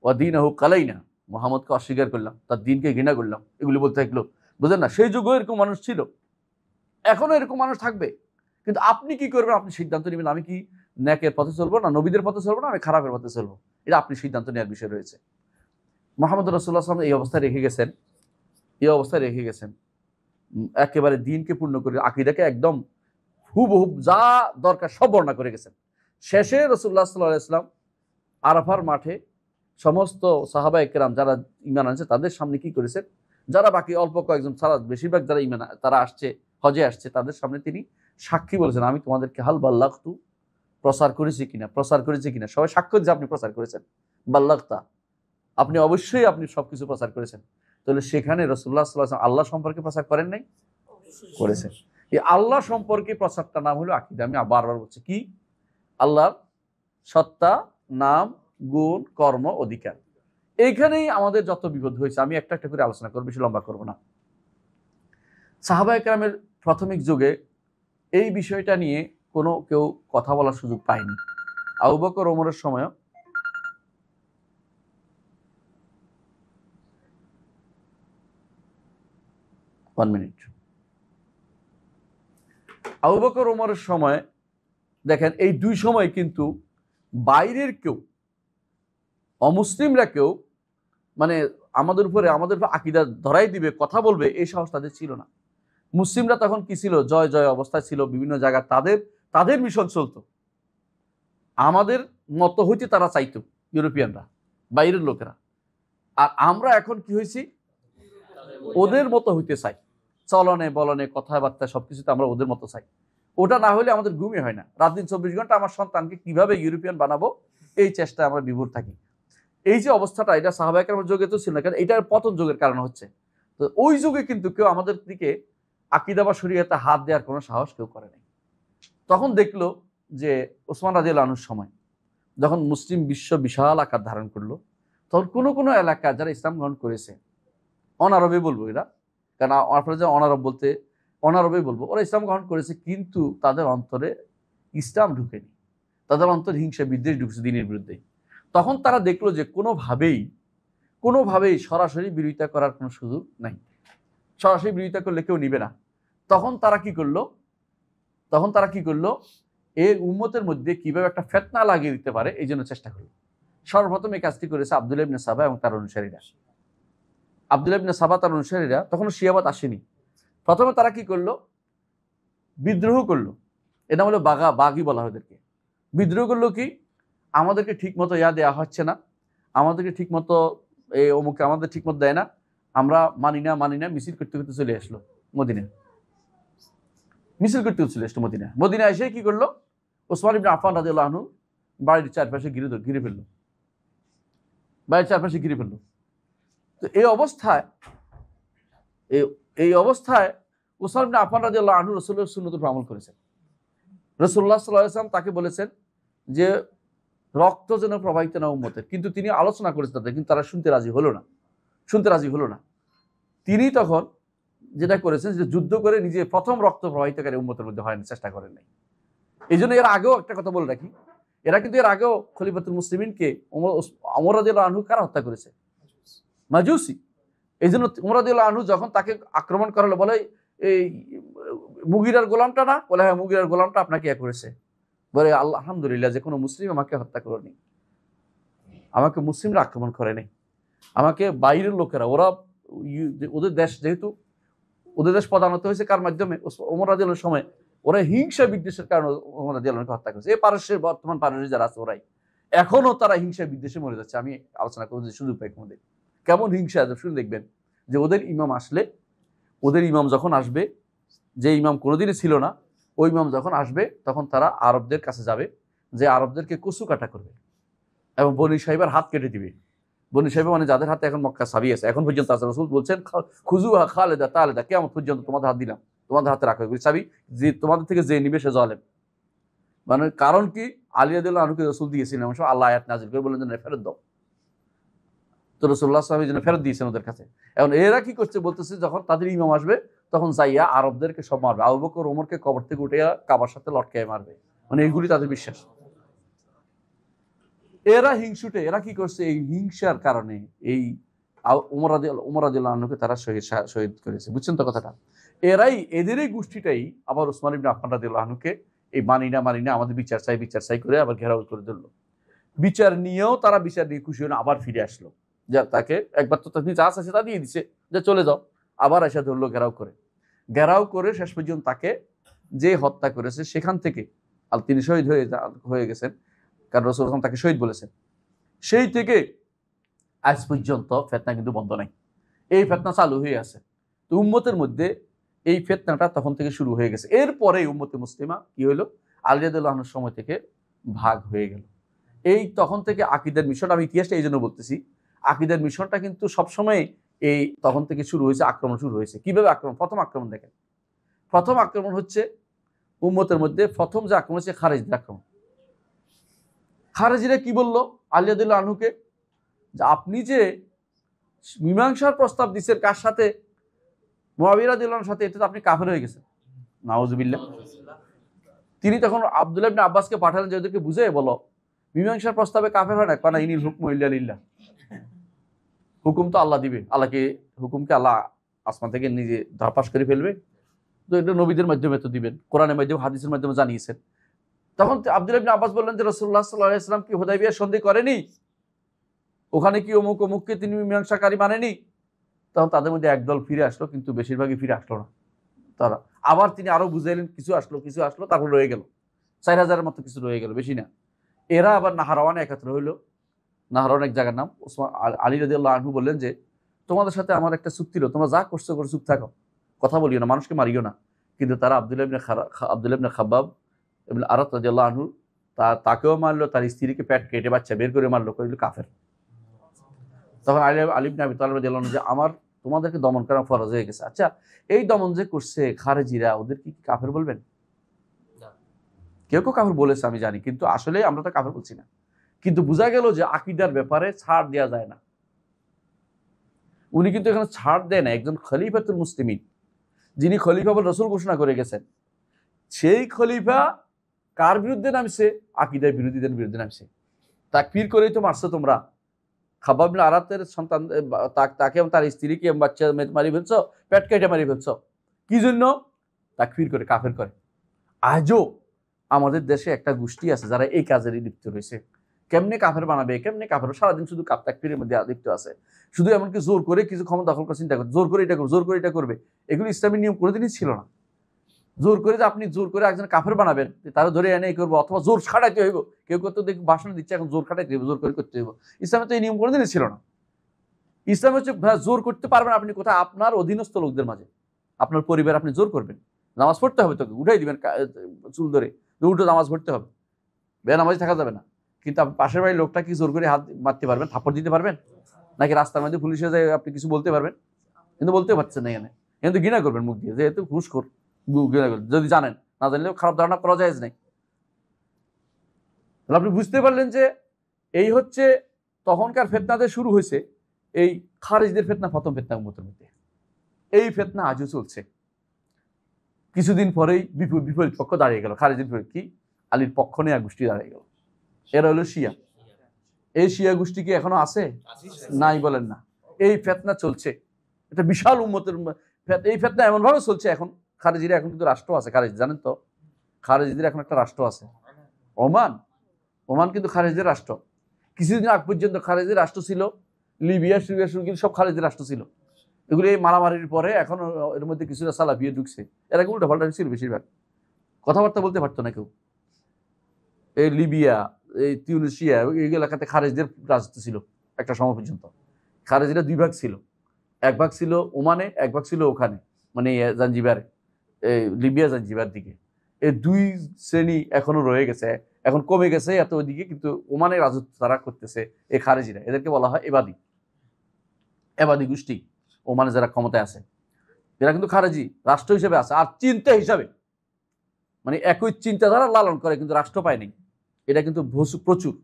ওয়া দীনাহু কালাইনা, মুহাম্মদকে অস্বীকার করলাম, তার দিনকে ঘৃণা করলাম, এগুলি বলতে থাকলো। বুঝলেন না? সেই যুগেও এরকম মানুষ ছিল, এখনো এরকম মানুষ থাকবে। কিন্তু আপনি কি করবেন? আপনি সিদ্ধান্ত নেবেন আমি কি নেকের পথে চলবো, না নবীদের পথে চলবো, না আমি খারাপের পথে চলবো। এটা আপনি সিদ্ধান্ত নেওয়ার বিষয় রয়েছে। মুহাম্মদ রাসূলুল্লাহ সাল্লাল্লাহু আলাইহি ওয়াসাল্লাম এই অবস্থায় রেখে গেছেন, একেবারে দিনকে পূর্ণ করে, আকীদাকে একদম হুবহু যা দরকার সব বর্ণনা করে গেছেন। শেষে রাসূলুল্লাহ সাল্লাল্লাহু আলাইহি ওয়াসাল্লাম আরাফার মাঠে সমস্ত সাহাবায়ে কেরাম যারা ঈমান আনছে তাদের সামনে কি করেছেন? যারা বাকি অল্প কয়েকজন ছাড়া বেশিরভাগ যারা ইমান তারা আসছে, হজে আসছে, তাদের সামনে তিনি সাক্ষী বলেছেন, আমি তোমাদেরকে হাল বাল্লাগতু, প্রচার করেছি কিনা। সবাই সাক্ষ্য যে আপনি প্রচার করেছেন, বাল্লাগতা, আপনি অবশ্যই আপনি সবকিছু প্রচার করেছেন। তাহলে সেখানে রাসূলুল্লাহ সাল্লাল্লাহু আলাইহি ওয়াসাল্লাম আল্লাহ সম্পর্কে প্রচার করেন নাই? করেছেন। এই আল্লাহ সম্পর্কে প্রচারটা নাম হলো আকীদা। আমি বারবার বলছি কি, আল্লাহর সত্তা, নাম, গুণ, কর্ম, অধিকার। এইখানেই আমাদের যত বিপদ হয়েছে। আমি একটা একটা করে আলোচনা করব, বেশি লম্বা করব না। সাহাবায়ে কেরামের প্রাথমিক যুগে এই বিষয়টা নিয়ে কেউ কথা বলার সুযোগ পায়নি। আবু বকর ওমরের সময়ও আবু বকর ওমরের সময় দেখেন, এই দুই সময় কিন্তু বাইরের কেউ, অমুসলিমরা কেউ মানে আমাদের উপরে আকীদা ধরাই দিবে, কথা বলবে, এই সাহস তাদের ছিল না। মুসলিমরা তখন কি ছিল? জয় জয় অবস্থায় ছিল। বিভিন্ন জায়গায় তাদের মিশন চলতো। আমাদের মতো হইতে তারা চাইতো, ইউরোপিয়ানরা, বাইরের লোকেরা। আর আমরা এখন কি হয়েছি? ওদের মতো হইতে চাই। চলনে বলনে, কথাবার্তা, সবকিছুতে আমরা ওদের মতো চাই। ওটা না হলে আমাদের ঘুমই হয় না। রাত দিন 24 ঘন্টা আমার সন্তানকে কিভাবে ইউরোপিয়ান বানাবো, এই চেষ্টায় আমরা বিভোর থাকি। এই যে অবস্থাটা, এটা সাহাবায়ে কেরামের যুগে তো ছিল না, কারণ এটার পতন যুগের কারণে হচ্ছে। তো ওই যুগে কিন্তু কেউ আমাদের দিকে আকীদা বা শরীয়তে হাত দেওয়ার কোনো সাহস কেউ করে নাই। তখন দেখলো যে ওসমান রাদিয়াল্লাহু আনহুর সময় যখন মুসলিম বিশ্ব বিশাল আকার ধারণ করলো, তখন কোনো এলাকা যারা ইসলাম গ্রহণ করেছে, অনারবে বলবো এরা, কারণ আপনারা যে অনারবে বলবো, ওরা ইসলাম গ্রহণ করেছে, কিন্তু তাদের অন্তরে ইসলাম ঢুকেনি, তাদের অন্তরে হিংসা বিদ্বেষ ঢুকছে দিনের বিরুদ্ধে। তখন তারা দেখলো যে কোনোভাবেই সরাসরি বিরোধিতা করার কোনো সুযোগ নাই, সরাসরি বিরোধিতা করলে কেউ নিবে না। তখন তারা কি করলো, এই উম্মতের মধ্যে কিভাবে একটা ফিতনা লাগিয়ে দিতে পারে, এই জন্য চেষ্টা করলো। সর্বপ্রথম এই কাজটি করেছে আব্দুল্লাহ ইবনে সাবা এবং তার অনুসারীরা। তখন শিয়াবাদ আসেনি। প্রথমে তারা কি করলো? বিদ্রোহ করলো। এটা হলো বাগি বলা হয় ওদেরকে। বিদ্রোহ করলো কি, আমাদেরকে ঠিক মতো দেওয়া হচ্ছে না, আমাদেরকে ঠিক মতো আমাদের ঠিক মতো দেয় না, আমরা মানি না, মিছিল করতে চলে আসলো মদিনায়। মদিনায় এসে কি করলো? ওসমান ইবনে আফফান রাদিয়াল্লাহু আনহু বাড়ির চারপাশে ঘিরে ফেললো। তো এই অবস্থায় ওসমান ইবনে আফফান রাদিয়াল্লাহু আনহু রাসূলের সুন্নতের উপর আমল করেছেন। রাসূলুল্লাহ সাল্লাল্লাহু আলাইহি ওয়াসাল্লাম তাকে বলেছেন যে রক্ত যেন প্রবাহিত না উম্মতের, কিন্তু তিনি আলোচনা করেছেন তাদের, কিন্তু তারা শুনতে রাজি হলো না। তিনি তখন যেটা করেছেন, যে যুদ্ধ করে নিজে প্রথম রক্ত প্রবাহিতকারী উম্মতের মধ্যে হয়নি, চেষ্টা করেন নাই। এই জন্য এর আগেও একটা কথা বলে রাখি, এরা কিন্তু এর আগেও খলিফাতুল মুসলিমিনকে ওমর রাদিয়াল্লাহু আনহু কারা হত্যা করেছে? মাজুসি। এই জন্য ওমর রাদিয়াল্লাহু আনহু যখন তাকে আক্রমণ করা হলো, বলে এই মুগিরার গোলামটা না? বলে হ্যাঁ, মুগিরার গোলামটা আপনাকে করেছে। বলে আলহামদুলিল্লাহ, যে কোনো মুসলিম আমাকে হত্যা করেনি, আমাকে মুসলিমরা আক্রমণ করে নাই, আমাকে বাইরের লোকেরা, ওদের দেশ, যেহেতু ওদের দেশ প্রধানত হয়েছে কার মাধ্যমে? ওমর রাদিয়াল্লাহু সময় ওরা হিংসা বিদ্বেষের কারণে ওমর রাদিয়াল্লাহুকে হত্যা করেছে। এই বর্তমান পারস্যের যারা আছে, ওরাই এখনো তারা হিংসা বিদ্বেষে মরে যাচ্ছে। আমি আলোচনা করবো যে সুযোগ পাই কোনদিন কেমন হিংসা, শুনে দেখবেন যে ওদের ইমাম যখন আসবে, যে ইমাম কোনোদিনই ছিল না, ওই ইমাম যখন আসবে, তখন তারা আরবদের কাছে যাবে, যে আরবদেরকে কচু কাটা করবে এবং বনি সাহিবার হাত কেটে দিবে। বনি সাহিবা মানে যাদের হাতে এখন মক্কা চাবি আছে, এখন পর্যন্ত আছে। রাসূল বলছেন খুজুহা খালেদা তালেদা, কিয়ামত পর্যন্ত তোমাদের হাত দিলাম, তোমাদের হাতে রাখা চাবি, যে তোমাদের থেকে যে নিবে সে জালেম। মানে কারণ কি, আলী রাদিয়াল্লাহু আনহুকে রাসূল দিয়েছিলেন, এমন সময় আল্লাহ আয়াত নাযিল করে বললেন যে ফেরত দাও। তো রাসূলুল্লাহ সাল্লাল্লাহু আলাইহি ওয়াসাল্লাম ফেরত দিয়েছেন ওদের কাছে। এখন এরা কি করছে? বলতেছে যখন তাদের ইমাম আসবে, তখন যাইয়া আরবদেরকে সব মারবে, আবু বকর ওমরকে কবর থেকে উঠে কাবার সাথে লটকায় মারবে। মানে এগুলি তাদের বিশ্বাস। এরা হিংসুটে, এরা কি করছে? এই হিংসার কারণে এই ওমর রাদিয়াল্লাহু আনহুকে তারা শহীদ করেছে। বুঝছেন তো কথাটা? এদেরই গোষ্ঠীটাই আবার ওসমান ইবনে আফফান রাদিয়াল্লাহু আনহুকে এই মানি না আমাদের বিচার চাই করে আবার ঘেরাও করে দিল। বিচার নিয়ে খুশি হয়ে আবার ফিরে আসলো, যা তাকে একবার তো তিনি যা আছে তা দিয়ে দিছে, যে চলে যাও। আবার এসে ধরলো ঘেরাও করে শেষ পর্যন্ত তাকে যে হত্যা করেছে সেখান থেকে, আর তিনি শহীদ হয়ে গেছেন, কারণ রাসূল তাকে শহীদ বলেছেন। সেই থেকে আজ পর্যন্ত ফিতনা কিন্তু বন্ধ নাই। এই ফিতনা চালু হয়ে আছে। তো উম্মতের মধ্যে এই ফিতনাটা তখন থেকে শুরু হয়ে গেছে। এরপরে উম্মতে মুসলিমা কি হলো, আলী রাদিয়াল্লাহু আনহুর সময় থেকে ভাগ হয়ে গেল। এই তখন থেকে আকীদার মিশন, আমি ইতিহাসটা এই জন্য বলতেছি, আকীদার মিশনটা কিন্তু সবসময় এই তখন থেকে শুরু হয়েছে, আক্রমণ শুরু হয়েছে। কিভাবে আক্রমণ? প্রথম আক্রমণ দেখেন, প্রথম আক্রমণ হচ্ছে উম্মতের মধ্যে প্রথম যে আক্রমণ হচ্ছে খারেজিদের আক্রমণ। খারেজিরা কি বলল আলী রাদিয়াল্লাহু আনহুকে, যে আপনি যে মীমাংসার প্রস্তাব দিচ্ছেন কার সাথে? মুআবিয়া রাদিয়াল্লাহু আনহুর সাথে। এটা তো আপনি কাফের হয়ে গেছেন। নাউজুবিল্লাহ। তিনি তখন আব্দুল্লাহ ইবনে আব্বাসকে পাঠালেন যে ওদেরকে বুঝিয়ে বলো মীমাংসার প্রস্তাবে কাফের হয় না, কারণ ইনিল হুকমু ইল্লা লিল্লাহ, হুকুম তো আল্লাহ দিবে। আল্লাহকে হুকুমকে আল্লাহ আসমান থেকে নিজে ধাপাস করে ফেলবে, তো এটা নবীদের মাধ্যমে তো দিবেন, কোরআনের মাধ্যমে হাদিসের মাধ্যমে জানিয়েছেন। তখন আব্দুল্লাহ ইবনে আব্বাস বললেন যে রাসূলুল্লাহ সাল্লাল্লাহু আলাইহি ওয়াসাল্লাম কি হুদায়বিয়ার সন্ধি করেনি? ওখানে কি অমুক অমুককে তিনি মীমাংসাকারী মানেনি? তখন তাদের মধ্যে একদল ফিরে আসলো, কিন্তু বেশিরভাগই ফিরে আসলো না। তারা আবার তিনি আরো বুঝাইলেন, কিছু আসলো, তারপর রয়ে গেল 4000-এর মতো কিছু রয়ে গেল, বেশি না। এরা আবার নাহারাওয়ানে একত্র হইলো। নাহারাওয়ান এক জায়গার নাম। ওসমান আলী রাদিয়াল্লাহু আনহু বললেন যে তোমাদের সাথে আমার একটা চুক্তি হলো, তোমরা যা করছো করে চুপ থাকো, কথা বলিও না, মানুষকে মারিও না। কিন্তু তারা আব্দুল্লাহ ইবনে খাব্বাব ইবনে আরাত রাদিয়াল্লাহু আনহু তাকেও মারলো, তার স্ত্রীকে পেট কেটে বাচ্চা বের করে মারলো, কইল কাফের। তখন আলী ইবনে আবি তালিব রাদিয়াল্লাহু আনহু যে আমার তোমাদেরকে দমন করা ফরজ হয়ে গেছে। আচ্ছা, এই দমন যে করছে খারেজিরা, ওদের কি কাফের বলবেন? কেউ কেউ কাফের বলেছে আমি জানি, কিন্তু আসলে আমরা তো কাফের বলছি না। কিন্তু বোঝা গেল যে আকীদার ব্যাপারে ছাড় দেওয়া যায় না। উনি কিন্তু এখানে ছাড় দেয় না। একজন খলিফাতুল মুসলিমিন, যিনি খলিফা বলে রাসূল ঘোষণা করে গেছেন, সেই খলিফা কার বিরুদ্ধে নামছে? আকীদার বিরোধীদের বিরুদ্ধে নামছে। তাকফীর করেই তো মারছো তোমরা। খাব্বাব ইবনে আরাতের সন্তান তাকে এবং তার স্ত্রীকে বাচ্চা মারি ফেলছো, পেট কেটে মারি ফেলছো। কি জন্য? তাকফীর করে, কাফের করে। আজও আমাদের দেশে একটা গোষ্ঠী আছে যারা এই কাজেরই লিপ্ত রয়েছে। কেমনে কাফের বানাবে, কেমনে কাফের, সারাদিন শুধু তাকফীরের মধ্যে লিপ্ত আছে। শুধু এমনকি জোর করে কিছু ক্ষমতা দখল করার চিন্তা করে, জোর করে এটা করবে, জোর করে এটা করবে। এগুলো ইসলামের নিয়ম কোনোদিনই ছিল না। জোর করে যে আপনি জোর করে একজন কাফের বানাবেন, তারা ধরে এনে করবো, অথবা জোর খাটাইতে হইব। কেউ কেউ তো দেখি ভাষণ দিচ্ছে এখন জোর খাটাইতে হইব, জোর করে করতে হইব। ইসলামে তো এই নিয়ম কোনোদিনই ছিল না। ইসলাম হচ্ছে জোর করতে পারবেন আপনি কোথায়? আপনার অধীনস্থ লোকদের মাঝে, আপনার পরিবার আপনি জোর করবেন। নামাজ পড়তে হবে, তোকে উঠাই দিবেন চুল ধরে, উঠে নামাজ পড়তে হবে, বেনামাজি থাকা যাবে না। কিন্তু আপনি পাশের বাড়ির লোকটা কি জোর করে হাত মারতে পারবেন, থাপ্পড় দিতে পারবেন? নাকি রাস্তার মধ্যে পুলিশে যায় আপনি কিছু বলতে পারবেন? কিন্তু বলতে পারছেন না। এখানে কিন্তু ঘৃণা করবেন মুখ দিয়ে, যেহেতু ঘুষখোর, ঘৃণা করবেন। যদি জানেন, না জানলেও খারাপ ধারণা করা যায় নাই। তাহলে আপনি বুঝতে পারলেন যে এই হচ্ছে তখনকার ফিতনাতে শুরু হয়েছে এই খারেজিদের ফিতনা, প্রথম ফিতনা উম্মতের মধ্যে। এই ফিতনা আজও চলছে। কিছুদিন পরেই বিপরীত পক্ষ দাঁড়িয়ে গেল। খারেজির বিপরীত কি? আলীর পক্ষ নেয়া গোষ্ঠী দাঁড়িয়ে গেল। এরা হলো শিয়া। এই শিয়া গোষ্ঠী কি এখনো আছে? নাই বলেন না। এই ফিতনা চলছে, এটা বিশাল উম্মতের। এই ফিতনা এমন ভাবে চলছে, এখন খারেজিরা এখন কিন্তু রাষ্ট্র আছে। খারেজি জানেন তো, খারেজিদের এখন একটা রাষ্ট্র আছে, ওমান। ওমান কিন্তু খারেজিদের রাষ্ট্র। কিছুদিন আগ পর্যন্ত খারেজিদের রাষ্ট্র ছিল লিবিয়া, সিরিয়া, সব খারেজিদের রাষ্ট্র ছিল। এগুলো এই মারামারির পরে এখন এর মধ্যে কিছুটা সালাফিয়া ঢুকছে। এরা উল্টা পাল্টা ছিল, বেশিরভাগ কথাবার্তা বলতে পারতো না কেউ। এই লিবিয়া, এই তিউনিসিয়া, এই এলাকাতে খারেজিদের রাজত্ব ছিল একটা সময় পর্যন্ত। খারেজিরা দুই ভাগ ছিল, এক ভাগ ছিল ওমানে, এক ভাগ ছিল ওখানে, মানে জাঞ্জিবারে, এই লিবিয়া জাঞ্জিবার দিকে। এই দুই শ্রেণী এখনো রয়ে গেছে, এখন কমে গেছে এত ওইদিকে, কিন্তু ওমানের রাজত্ব তারা করতেছে এই খারেজিরা। এদেরকে বলা হয় এবাদি গোষ্ঠী। ওমানে যারা ক্ষমতায় আছে এরা কিন্তু খারেজি রাষ্ট্র হিসেবে আছে, আর চিন্তা হিসাবে মানে একই চিন্তাধারা লালন করে, কিন্তু রাষ্ট্র পায়নি। এটা কিন্তু প্রচুর।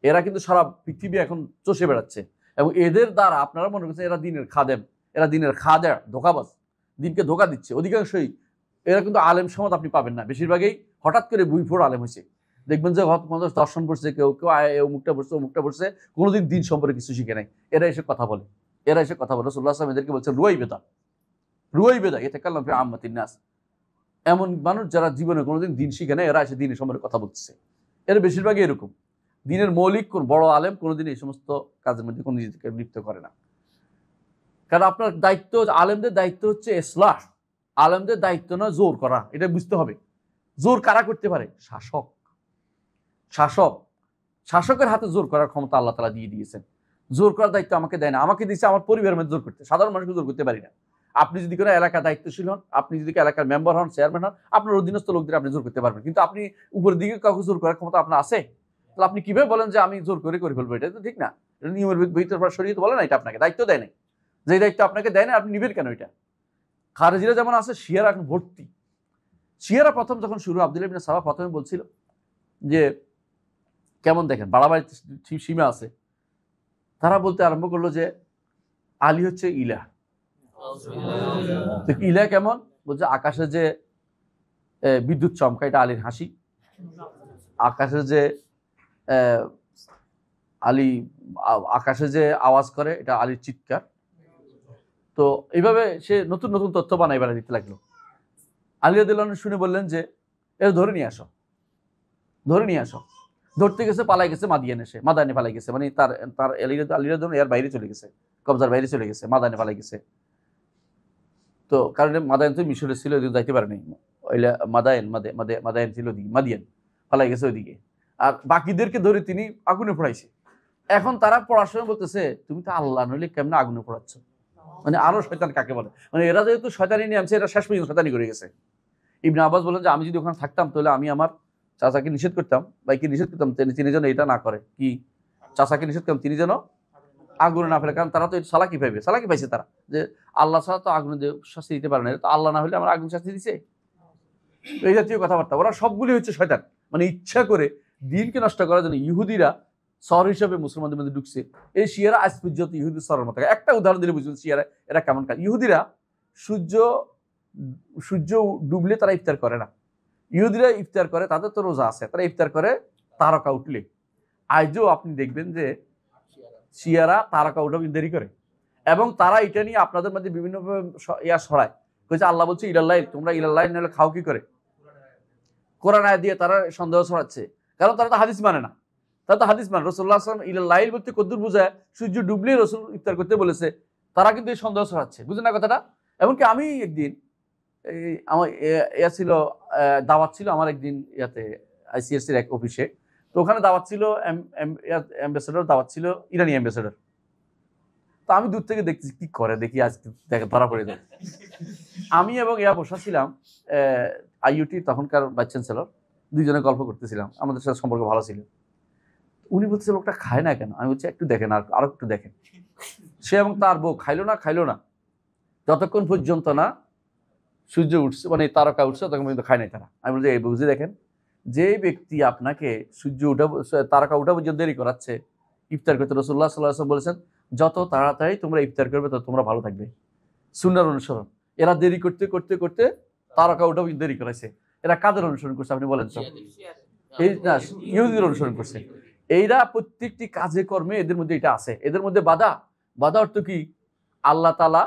এরা কিন্তু সারা পৃথিবী এখন চষে বেড়াচ্ছে, এবং এদের দ্বারা আপনারা মনে করছেন এরা দিনের খাদেম, এরা দিনের খাদেম, ধোকাবাজ, দিনকে ধোকা দিচ্ছে। অধিকাংশই এরা কিন্তু আলেম সমাজ আপনি পাবেন না। বেশিরভাগই হঠাৎ করে বুইফোড় আলেম হয়েছে। দেখবেন যে দর্শন পড়ছে, কেউ কেউ অমুকটা পড়ছে, অমুকটা পড়ছে, কোনোদিন দিন সম্পর্কে কিছু শিখে নাই। এরা এসে কথা বলে। রাসূলুল্লাহ সাল্লাল্লাহু আলাইহি ওয়াসাল্লাম এদেরকে বলছেন রুয়াইবেদা ইয়াতাকাল্লামু ফি আম্মাতিন নাস। এমন মানুষ যারা জীবনে কোনোদিন দিন শিখে নাই, এরা এসে দিনের সম্পর্কে কথা বলতেছে। এরা বেশিরভাগই এরকম। দিনের মৌলিক কোন বড় আলেম কোনোদিন এই সমস্ত কাজের মধ্যে কোনো নিজেকে লিপ্ত করে না। কারণ আপনার দায়িত্ব, আলেমদের দায়িত্ব হচ্ছে ইসলাহ। আলেমদের দায়িত্ব নয় জোর করা, এটা বুঝতে হবে। জোর কারা করতে পারে? শাসক। শাসকের হাতে জোর করার ক্ষমতা আল্লাহ তাআলা দিয়ে দিয়েছেন। জোর করার দায়িত্ব আমাকে দেয় না, আমাকে দিচ্ছে আমার পরিবারের মধ্যে জোর করতে, সাধারণ মানুষকে জোর করতে পারি না। আপনি যদি কোনো এলাকার দায়িত্বশীল হন, আপনি যদি এলাকার মেম্বার হন, চেয়ারম্যান হন, আপনার অধীনস্থ লোকদের আপনি জোর করতে পারবেন, কিন্তু আপনি উপরের দিকে কাউকে জোর করার ক্ষমতা আপনার আছে? তাহলে আপনি কিভাবে বলেন যে আমি জোর করে ফেলবো? এটা তো ঠিক না। এটা নিয়মের ভিতরে শরীয়ত বলে না এটা আপনাকে দায়িত্ব দেয় নাই। যে দায়িত্ব আপনাকে দেয় না আপনি নিবেন কেন? এটা খারেজিরা যেমন আছে, শিয়ারা এখন ভর্তি। শিয়ারা প্রথম যখন শুরু, আব্দুল্লাহ ইবনে সাবা প্রথমে বলছিল যে কেমন দেখেন বাড়াবাড়ি সীমা আছে, তারা বলতে আরম্ভ করলো যে আলী হচ্ছে ইলাহ। তো ইলাহ কেমন? বলছে আকাশে যে বিদ্যুৎ চমকা এটা আলীর হাসি, আকাশে যে আলী আকাশে যে আওয়াজ করে এটা আলীর চিৎকার। তো এইভাবে সে নতুন নতুন তথ্য বানাই বেড়া দিতে লাগলো। আলী রাদিয়াল্লাহু আনহু শুনে বললেন যে এটা ধরে নিয়ে আসো, ধরে নিয়ে আসো। ধরতে গেছে, পালাই গেছে মাদিয়ানে, সে মাদানে পালাই গেছে, মানে তার তার আলী রাদিয়াল্লাহু আনহু এর বাইরে চলে গেছে, কবজার বাইরে চলে গেছে, মাদানে পালাই গেছে। তো কারণ মাদায়ন তো মিশরে ছিল, ওইদিকে যাইতে পারে নাই। মাদায়ন ছিল ওদিকে, মাদিয়ান পালাই গেছে ওইদিকে। আর বাকিদেরকে ধরে তিনি আগুনে পোড়াইছে। এখন তারা পড়ার সময় বলতেছে তুমি তো আল্লাহ নইলে কেমনে আগুনে পোড়াচ্ছ? মানে আরো শয়তান কাকে বলে, মানে এরা যেহেতু শয়তানি নিয়ে আনছে, এরা শেষ পর্যন্ত শয়তানি করে গেছে। ইবনে আব্বাস বলেন যে আমি যদি ওখানে থাকতাম তাহলে আমি আমার চাচাকে নিষেধ করতাম, ভাইকে নিষেধ করতাম তিনি যেন এটা না করে, কি চাচাকে নিষেধ করতাম তিনি যেন আগুনে না ফেলে। কারণ তারা তো সালাকি পাইবে, সালাকি পাইছে তারা যে আল্লাহ ছাড়া তো আগুনে শাস্তি দিতে পারে না, তো আল্লাহ না হলে আমার আগুন শাস্তি দিছে, এই জাতীয় কথাবার্তা। ওরা সবগুলি হচ্ছে শয়তান, মানে ইচ্ছা করে দিনকে নষ্ট করার জন্য ইহুদিরা শহর হিসাবে মুসলমানদের মধ্যে ঢুকছে। এই শিয়ারা আজ পর্যন্ত ইহুদি শহরের মতো। একটা উদাহরণ দিলে বুঝবেন শিয়ারা এরা কেমন কাজ। ইহুদিরা সূর্য ডুবলে তারা ইফতার করে না, ইহুদিরা ইফতার করে, তাদের তো রোজা আছে, তারা ইফতার করে তারকা উঠলে। আজও আপনি দেখবেন যে শিয়ারা তারকা উঠা দেরি করে, এবং তারা এটা নিয়ে আপনাদের মধ্যে বিভিন্ন ছড়ায়। আল্লাহ বলছে ইলাল্লাহ, তোমরা ইলাল্লাহ নাহলে খাও কি করে? কোরআন আয়াত দিয়ে তারা সন্দেহ ছড়াচ্ছে, কারণ তারা তো হাদিস মানে না। তারা তো হাদিস মানে রাসূলুল্লাহ সাল্লাল্লাহু আলাইহি ওয়াসাল্লাম ইলাল্লাহ বলতে কদ্দুর বোঝায় সূর্য ডুবলে রাসূল ইফতার করতে বলেছে, তারা কিন্তু এই সন্দেহ ছড়াচ্ছে, বুঝেন না কথাটা? এমনকি আমি একদিন আমার ছিল দাওয়াত ছিল আমার একদিন ইয়াতে আইসিএসসির এক অফিসে। তো ওখানে দাওয়াত ছিল অ্যাম্বাসেডর, দাওয়াত ছিল ইরানি অ্যাম্বাসেডর। তো আমি দূর থেকে দেখছি কি করে, দেখি আজকে ধরা পড়ে যায়। আমি এবং বসা ছিলাম আইইউটি তখনকার ভাইস চ্যান্সেলর, দুইজনে গল্প করতেছিলাম, আমাদের সাথে সম্পর্ক ভালো ছিল। উনি বলছে লোকটা খায় না কেন? আমি বলছি একটু দেখেন, আরো একটু দেখেন। সে এবং তার বউ খাইলো না যতক্ষণ পর্যন্ত না সূর্য উঠছে, মানে তারকা উঠছে, তখন পর্যন্ত খায় নাই তারা। আমি বলছি এই বুঝে দেখেন, যে ব্যক্তি আপনাকে সূর্য উঠা তারকা উঠা পর্যন্ত দেরি করাচ্ছে ইফতার করতে, রাসূলুল্লাহ সাল্লাল্লাহু আলাইহি ওয়াসাল্লাম বলেছেন যত তাড়াতাড়ি তোমরা ইফতার করবে তত তোমরা ভালো থাকবে। সুন্নাহর অনুসরণ। এরা দেরি করতে করতে করতে তারকা উঠা পর্যন্ত দেরি করাইছে। এরা কাদের অনুসরণ করছে আপনি বলেন তো? এই না, ইহুদিদের অনুসরণ করছে। এইরা প্রত্যেকটি কাজে কর্মে এদের মধ্যে এটা আছে। এদের মধ্যে বাধা অর্থ কি? আল্লাহ তাআলা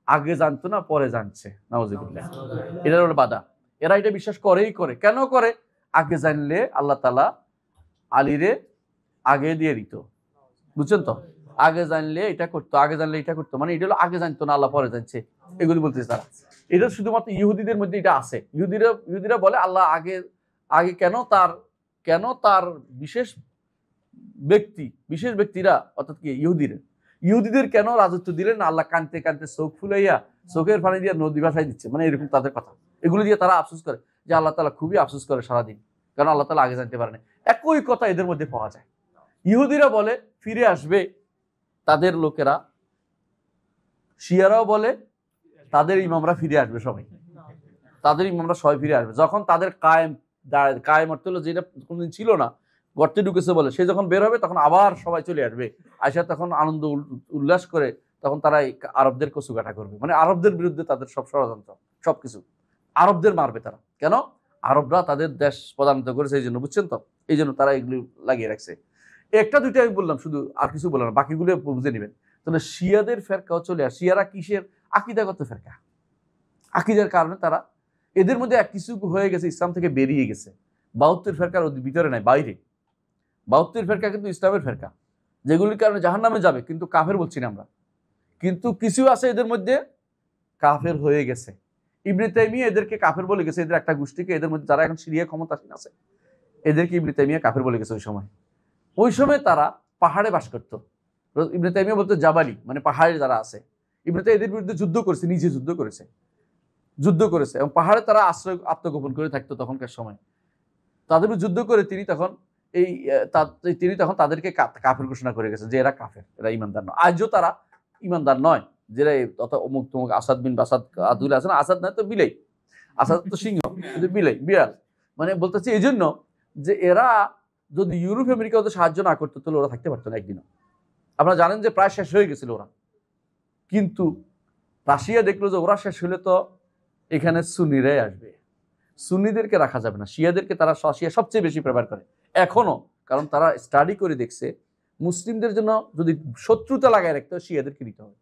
আগে জানতো না, পরে জানছে, নাউযুবিল্লাহ। এটা হলো বাধা। এরা এটা বিশ্বাস করেই করে। কেন করে? আগে জানলে আল্লাহ তাআলা আলীরে আগে দিয়ে দিত, বুঝছেন তো? আগে জানলে এটা করতো, আগে জানলে এটা করতো, মানে এটা হলো আগে জানতো না, আল্লাহ পরে জানছে, এগুলি বলতেছে তারা। এটা শুধুমাত্র ইহুদিদের মধ্যে এটা আছে। ইহুদিরা বলে আল্লাহ আগে কেন তার বিশেষ ব্যক্তিরা, অর্থাৎ কি ইহুদিদের কেন রাজত্ব দিলেন না? আল্লাহ কানতে কানতে চোখ ফুলাইয়া চোখের পানি দিয়ে নদী ভাসাই দিচ্ছে, মানে এরকম তাদের কথা। এগুলো দিয়ে তারা আফসোস করে যে আল্লাহ তাআলা খুবই আফসোস করে সারাদিন, কারণ আল্লাহ তাআলা আগে জানতে পারেন। একই কথা এদের মধ্যে পাওয়া যায়। ইহুদিরা বলে ফিরে আসবে তাদের লোকেরা, শিয়ারাও বলে তাদের ইমামরা ফিরে আসবে, তাদের ইমামরা সবাই ফিরে আসবে যখন তাদের কায়েম অর্থ হলো যেটা কোনদিন ছিল না, গর্তে ঢুকেছে বলে, সে যখন বের হবে তখন আবার সবাই চলে আসবে, আয়সা তখন আনন্দ উল্লাস করে তখন তারা আরবদের কচুকাটা করবে, মানে আরবদের বিরুদ্ধে তাদের সব ষড়যন্ত্র সবকিছু আরবদের মারবে তারা। কেন? আরবরা তাদের দেশ প্রদানিত করেছে এই জন্য, বুঝছেন তো? এই জন্য তারা এগুলো লাগিয়ে রাখছে। একটা দুইটা আমি বললাম, শুধু আর কিছু বললাম না, বাকিগুলো বুঝে নেবেন। তাহলে শিয়াদের ফেরকাও চলে আসে। শিয়ারা কিসের? আকিদাগত ফেরকা। আকিদার কারণে তারা, এদের মধ্যে এক কিছু হয়ে গেছে, ইসলাম থেকে বেরিয়ে গেছে। ৭২ ফেরকার ভিতরে নাই, বাইরে। ৭২ ফেরকা কিন্তু ইসলামের ফেরকা, যেগুলির কারণে জাহান্নামে যাবে, কিন্তু কাফের বলছি না আমরা। কিন্তু কিছু আছে এদের মধ্যে কাফের হয়ে গেছে। ইবনে তাইমিয়া এদেরকে কাফের বলে গেছে, এদের একটা গোষ্ঠীকে, এদের মধ্যে যারা এখন সিরিয়া ক্ষমতাসীন আছে, এদেরকে ইবনে তাইমিয়া কাফের বলে গেছে। ওই সময় তারা পাহাড়ে বাস করত, ইবনে তাইমিয়া বলতো জাবালি, মানে পাহাড়ে যারা আছে। ইবনে তাইমিয়া এদের বিরুদ্ধে যুদ্ধ করেছে, নিজে যুদ্ধ করেছে এবং পাহাড়ে তারা আত্মগোপন করে থাকতো তখনকার সময়। তাদের যুদ্ধ করে তিনি তখন তাদেরকে কাফের ঘোষণা করে গেছেন যে এরা কাফের, এরা ইমানদার নয়। আজও তারা ইমানদার নয়, যেটা অমুক তমুক আসাদ বিন বাসাদ আদুল আছে না, আসাদ নয় তো বিলাই, আসাদ তো সিংহ, বিলাই বিড়াল। মানে বলতেছে এই জন্য যে এরা যদি ইউরোপ আমেরিকা ওদের সাহায্য না করতো তাহলে ওরা থাকতে পারতো না একদিনও। আপনারা জানেন যে প্রায় শেষ হয়ে গেছিল ওরা, কিন্তু রাশিয়া দেখলো যে ওরা শেষ হলে তো এখানে সুন্নিরাই আসবে, সুন্নিদেরকে রাখা যাবে না, শিয়াদেরকে তারা রাশিয়া সবচেয়ে বেশি প্রেফার করে এখনো। কারণ তারা স্টাডি করে দেখছে মুসলিমদের জন্য যদি শত্রুতা লাগায় রাখতে হয় শিয়াদেরকে দিতে হবে।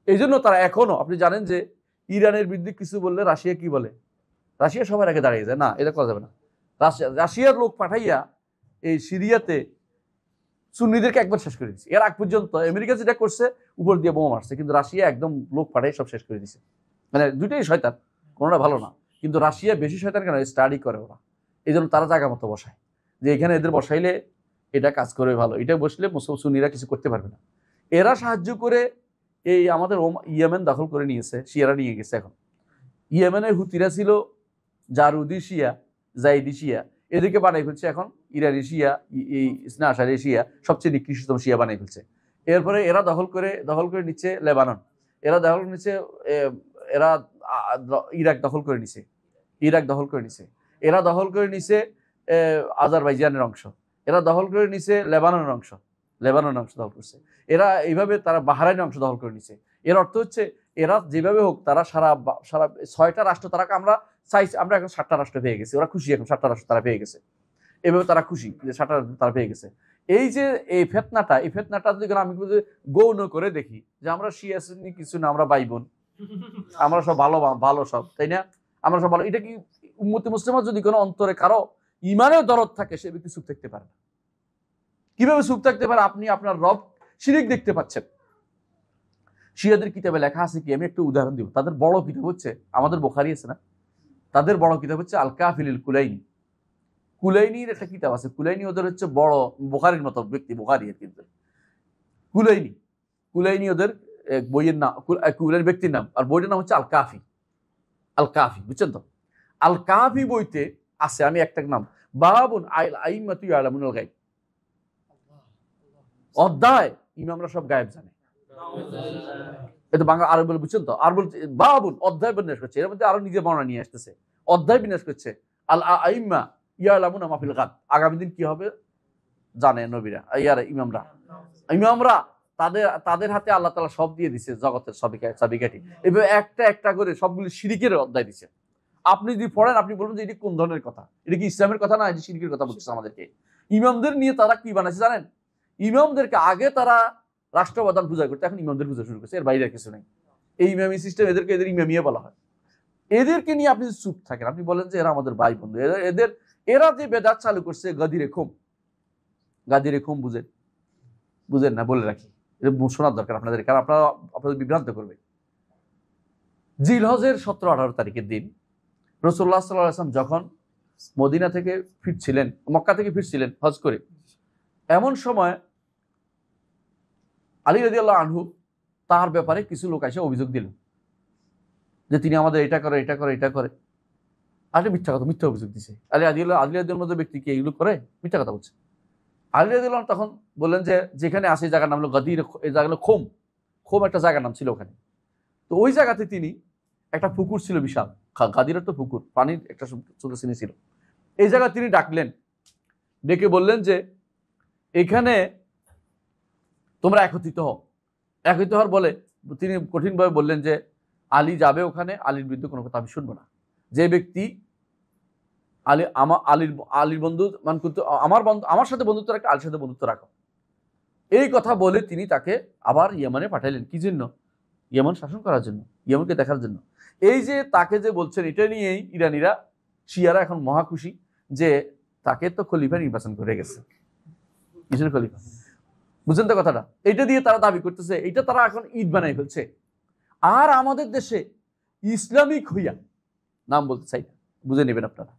এই জন্য তারা এখনো, আপনি জানেন যে ইরানের বিরুদ্ধে কিছু বললে রাশিয়া কি বলে, রাশিয়া সবার আগে দাঁড়িয়ে যায়, না এটা করা যাবে না। রাশিয়ার লোক পাঠাইয়া এই সিরিয়াতে সুন্নিদেরকে একবার শেষ করে দিচ্ছে। এর আগ পর্যন্ত আমেরিকা যেটা করছে উপর দিয়ে বোমা মারছে, কিন্তু রাশিয়া একদম লোক পাঠাই সব শেষ করে দিচ্ছে। মানে দুইটাই শয়তান, কোনোটা ভালো না, কিন্তু রাশিয়া বেশি শয়তান কেন, স্টাডি করে ওরা। এই জন্য তারা জায়গা মতো বসায় যে এখানে এদের বসাইলে এটা কাজ করবে ভালো, এটা বসলে সুন্নিরা কিছু করতে পারবে না। এরা সাহায্য করে এই আমাদের ইয়েমেন দখল করে নিয়েছে, শিয়ারা নিয়ে গেছে। এখন ইয়েমেনের হুতিরা ছিল জারুদি শিয়া, জাইদি শিয়া, এদেরকে বানাই ফেলছে এখন ইরানি শিয়া, এই ইসনা আশারি শিয়া, সবচেয়ে নিকৃষ্টতম শিয়া বানাই ফেলছে। এরপরে এরা দখল করে নিচ্ছে লেবানন, এরা দখল নিচ্ছে, এরা ইরাক দখল করে নিছে, এরা দখল করে নিছে আজারবাইজানের অংশ, এরা দখল করে নিছে লেবাননের অংশ দখল করছে। এরা এইভাবে তারা বাহরাইনের অংশ দখল করে নিছে। এর অর্থ হচ্ছে এরা যেভাবে হোক তারা সারা 6টা রাষ্ট্র তারা আমরা এখন 7টা রাষ্ট্র পেয়ে গেছি, ওরা খুশি, এখন 7টা রাষ্ট্র তারা পেয়ে গেছে। এভাবে তারা খুশি যে 7টা তারা পেয়ে গেছে। এই যে এই ফেতনাটা যদি আমি গৌণ করে দেখি যে আমরা শিয়া সুন্নি কিছু না, আমরা ভাই বোন, আমরা সব ভালো সব, তাই না? আমরা সব ভালো। এটা কি উম্মতে মুসলিমা যদি কোনো অন্তরে কারো ইমানের দরদ থাকে সে ব্যক্তি সুখ থাকতে পারে না। কিভাবে সুখ থাকতে পারে? আপনি আপনার রব শিরিক দেখতে পাচ্ছেন। শিয়াদের কিতাবে লেখা আছে কি, আমি একটু উদাহরণ দিব। তাদের বড় কিতাব হচ্ছে, আমাদের বুখারী আছে না, তাদের বড় কিতাব হচ্ছে আল কাফিল কুলাইনি। কুলাইনির একটা কিতাব আছে, কুলাইনি ওদের হচ্ছে বড় বুখারীর মতো ব্যক্তি, বুখারী এর কিন্তু কুলাইনি ওদের বইয়ের নাম, কুলাইনি ব্যক্তির নাম, আর বইটার নাম হচ্ছে আল কাফি, বুঝছেন তো? আল কাফি বইতে আছে, আমি একটা নাম, বাবুন আইম্মাতু ইয়ালামুল গায়ব, অধ্যায় ইমামরা সব গায়েব জানে। এটা বাংলা আরবি বলে, বুঝছেন তো? আর বলছে বাবুন, অধ্যায় বিন্যাস করছে, এর মধ্যে আরো নিজে বর্ণনা নিয়ে আসতেছে, অধ্যায় বিন্যাস করছে। আল আইম্মা ইয়ালামুনা মা ফিল গাদ, আগামী দিন কি হবে জানে নবীরা, ইমামরা তাদের হাতে আল্লাহ তাআলা সব দিয়ে দিছে, জগতের চাবিকাঠি। এভাবে একটা একটা করে সবগুলি শিরকের অধ্যায় দিছে। আপনি যদি পড়েন আপনি বলবেন যে এটি কোন ধরনের কথা, এটা কি ইসলামের কথা না, এটি শিরকের কথা বলতেছে আমাদেরকে। ইমামদের নিয়ে তারা কি বানাইছে জানেন? ইমামদেরকে আগে তারা রাষ্ট্রপ্রধান পূজা করতে, এখন ইমামদের পূজা শুরু করছে, এর বাইরে কিছু নেই। এই ইমামি সিস্টেম, এদের ইমামিয়া বলা হয়। এদেরকে নিয়ে আপনি চুপ থাকেন, আপনি বলেন যে এরা আমাদের ভাই বন্ধু। এরা যে বেদাত চালু করছে, গাদিরে খুম বুঝেন না, বলে রাখি, এটা শোনার দরকার আপনাদের, কারণ আপনাদের বিভ্রান্ত করবে। জিলহজের 17-18 তারিখের দিন রাসূলুল্লাহ সাল্লাল্লাহু আলাইহি ওয়াসাল্লাম যখন মদিনা থেকে ফিরছিলেন, মক্কা থেকে ফিরছিলেন হজ করে, এমন সময় আলী রাদিয়াল্লাহু আনহু তার ব্যাপারে কিছু লোক এসে অভিযোগ দিল যে তিনি আমাদের এটা করে। আর মিথ্যা অভিযোগ দিছে। আলী রাদিয়াল্লাহু মধ্যে ব্যক্তি কি এগুলো করে? মিথ্যা কথা বলছে। আলী রাদিয়াল্লাহু তখন বললেন যে যেখানে আসে জায়গার নাম হলো গাদির, এই জায়গা হলো খোম একটা জায়গার নাম ছিল ওখানে। তো ওই জায়গাতে তিনি একটা পুকুর ছিল বিশাল, গাদিরের তো পুকুর, পানির একটা ছোট সিনি ছিল। এই জায়গা তিনি ডাকলেন, ডেকে বললেন যে এখানে তোমরা একত্রিত হওয়ার বলে তিনি কঠিনভাবে বললেন যে আলী যাবে ওখানে, আলীর বিরুদ্ধে কোনো কথা আমি শুনবো না। যে ব্যক্তি আলীর বন্ধু আমার সাথে বন্ধুত্ব রাখে, আলীর সাথে বন্ধুত্ব রাখো, এই কথা বলে তিনি তাকে আবার ইয়েমেনে পাঠাইলেন। কি জন্য? ইয়েমেন শাসন করার জন্য, ইয়েমেনকে দেখার জন্য। এই যে তাকে যে বলছেন, এটা নিয়েই ইরানিরা, শিয়ারা এখন মহা খুশি যে তাকে তো খলিফা নির্বাচন করে গেছে। কিসের খলিফা? বুঝছেন তো কথাটা? এটা দিয়ে তারা দাবি করতেছে, এটা তারা এখন ঈদ বানাই ফেলছে। আর আমাদের দেশে ইসলামিক হইয়া, নাম বলতে চাই না, বুঝে নেবেন আপনারা,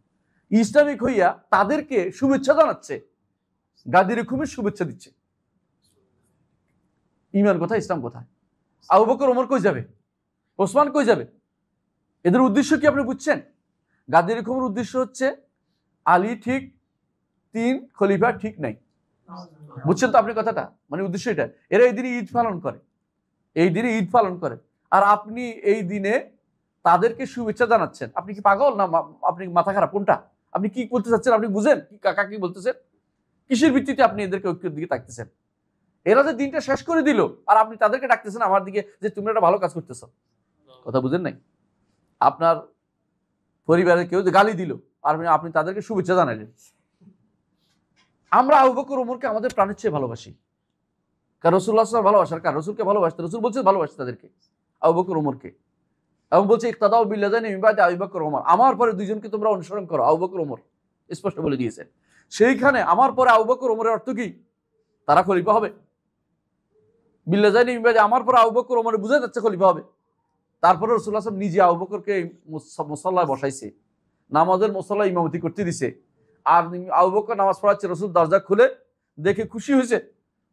ইসলামিক হইয়া তাদেরকে শুভেচ্ছা জানাচ্ছে, গাদিরে খুমের শুভেচ্ছা দিচ্ছে। ইমান কোথায়, ইসলাম কোথায়? আবু বকর ওমর কই যাবে, ওসমান কই যাবে? এদের উদ্দেশ্য কি আপনি বুঝছেন? গাদ্দারি খুমের উদ্দেশ্য হচ্ছে আলী ঠিক, 3 খলিফা ঠিক নাই। বুঝছেন তো আপনি কথাটা? মানে উদ্দেশ্য এটা। এরা এই দিনে ঈদ পালন করে, এই দিনে ঈদ পালন করে, আর আপনি এই দিনে তাদেরকে শুভেচ্ছা জানাচ্ছেন। আপনি কি পাগল না আপনি মাথা খারাপ? কোনটা? আপনি কি বলতে চাচ্ছেন? আপনি বুঝেন কি কাকা কি বলতেছেন? কিসের ভিত্তিতে আপনি এদেরকে ঐক্যের দিকে তাকতেছেন? এরা যে দিনটা শেষ করে দিল, আর আপনি তাদেরকে ডাকতেছেন আমার দিকে যে তুমি একটা ভালো কাজ করতেছো। কথা বুঝেন নাই? আপনার পরিবারের কেউ যে গালি দিল, আর আপনি তাদেরকে শুভেচ্ছা জানালেন। আমরা আবু বকর ওমরকে আমাদের প্রাণের চেয়ে ভালোবাসি। কারণ রাসূলুল্লাহ সাল্লাল্লাহু আলাইহি ওয়াসাল্লাম ভালোবাসার কারণ, রাসূলকে ভালোবাসতে, রাসূল বলছে ভালোবাসতে তাদেরকে, আবু বকর ওমরকে, এবং বলছে ইক্তাদাউ বিল্লাযাইনি মিন বাদি আবি বকর ওমর, আমার পরে দুইজনকে তোমরা অনুসরণ করো, আবু বকর ওমর স্পষ্ট বলে দিয়েছেন। সেইখানে আমার পরে আবু বকর ওমরের অর্থ কি? তারা খলিফা হবে। বিল্লাযাইনি মিন বাদি, আমার পরে আবু বকর ওমর বোঝা যাচ্ছে খলিফা হবে। তারপরে রাসূলুল্লাহ সাল্লাল্লাহু আলাইহি ওয়াসাল্লাম নিজে আবু বকরকে মুসাল্লায় বসাইছে, নামাজের মুসাল্লায় ইমামতি করতে দিছে। আর আবু বকর নামাজ পড়াচ্ছে, রাসূল দরজা খুলে দেখে খুশি হয়েছে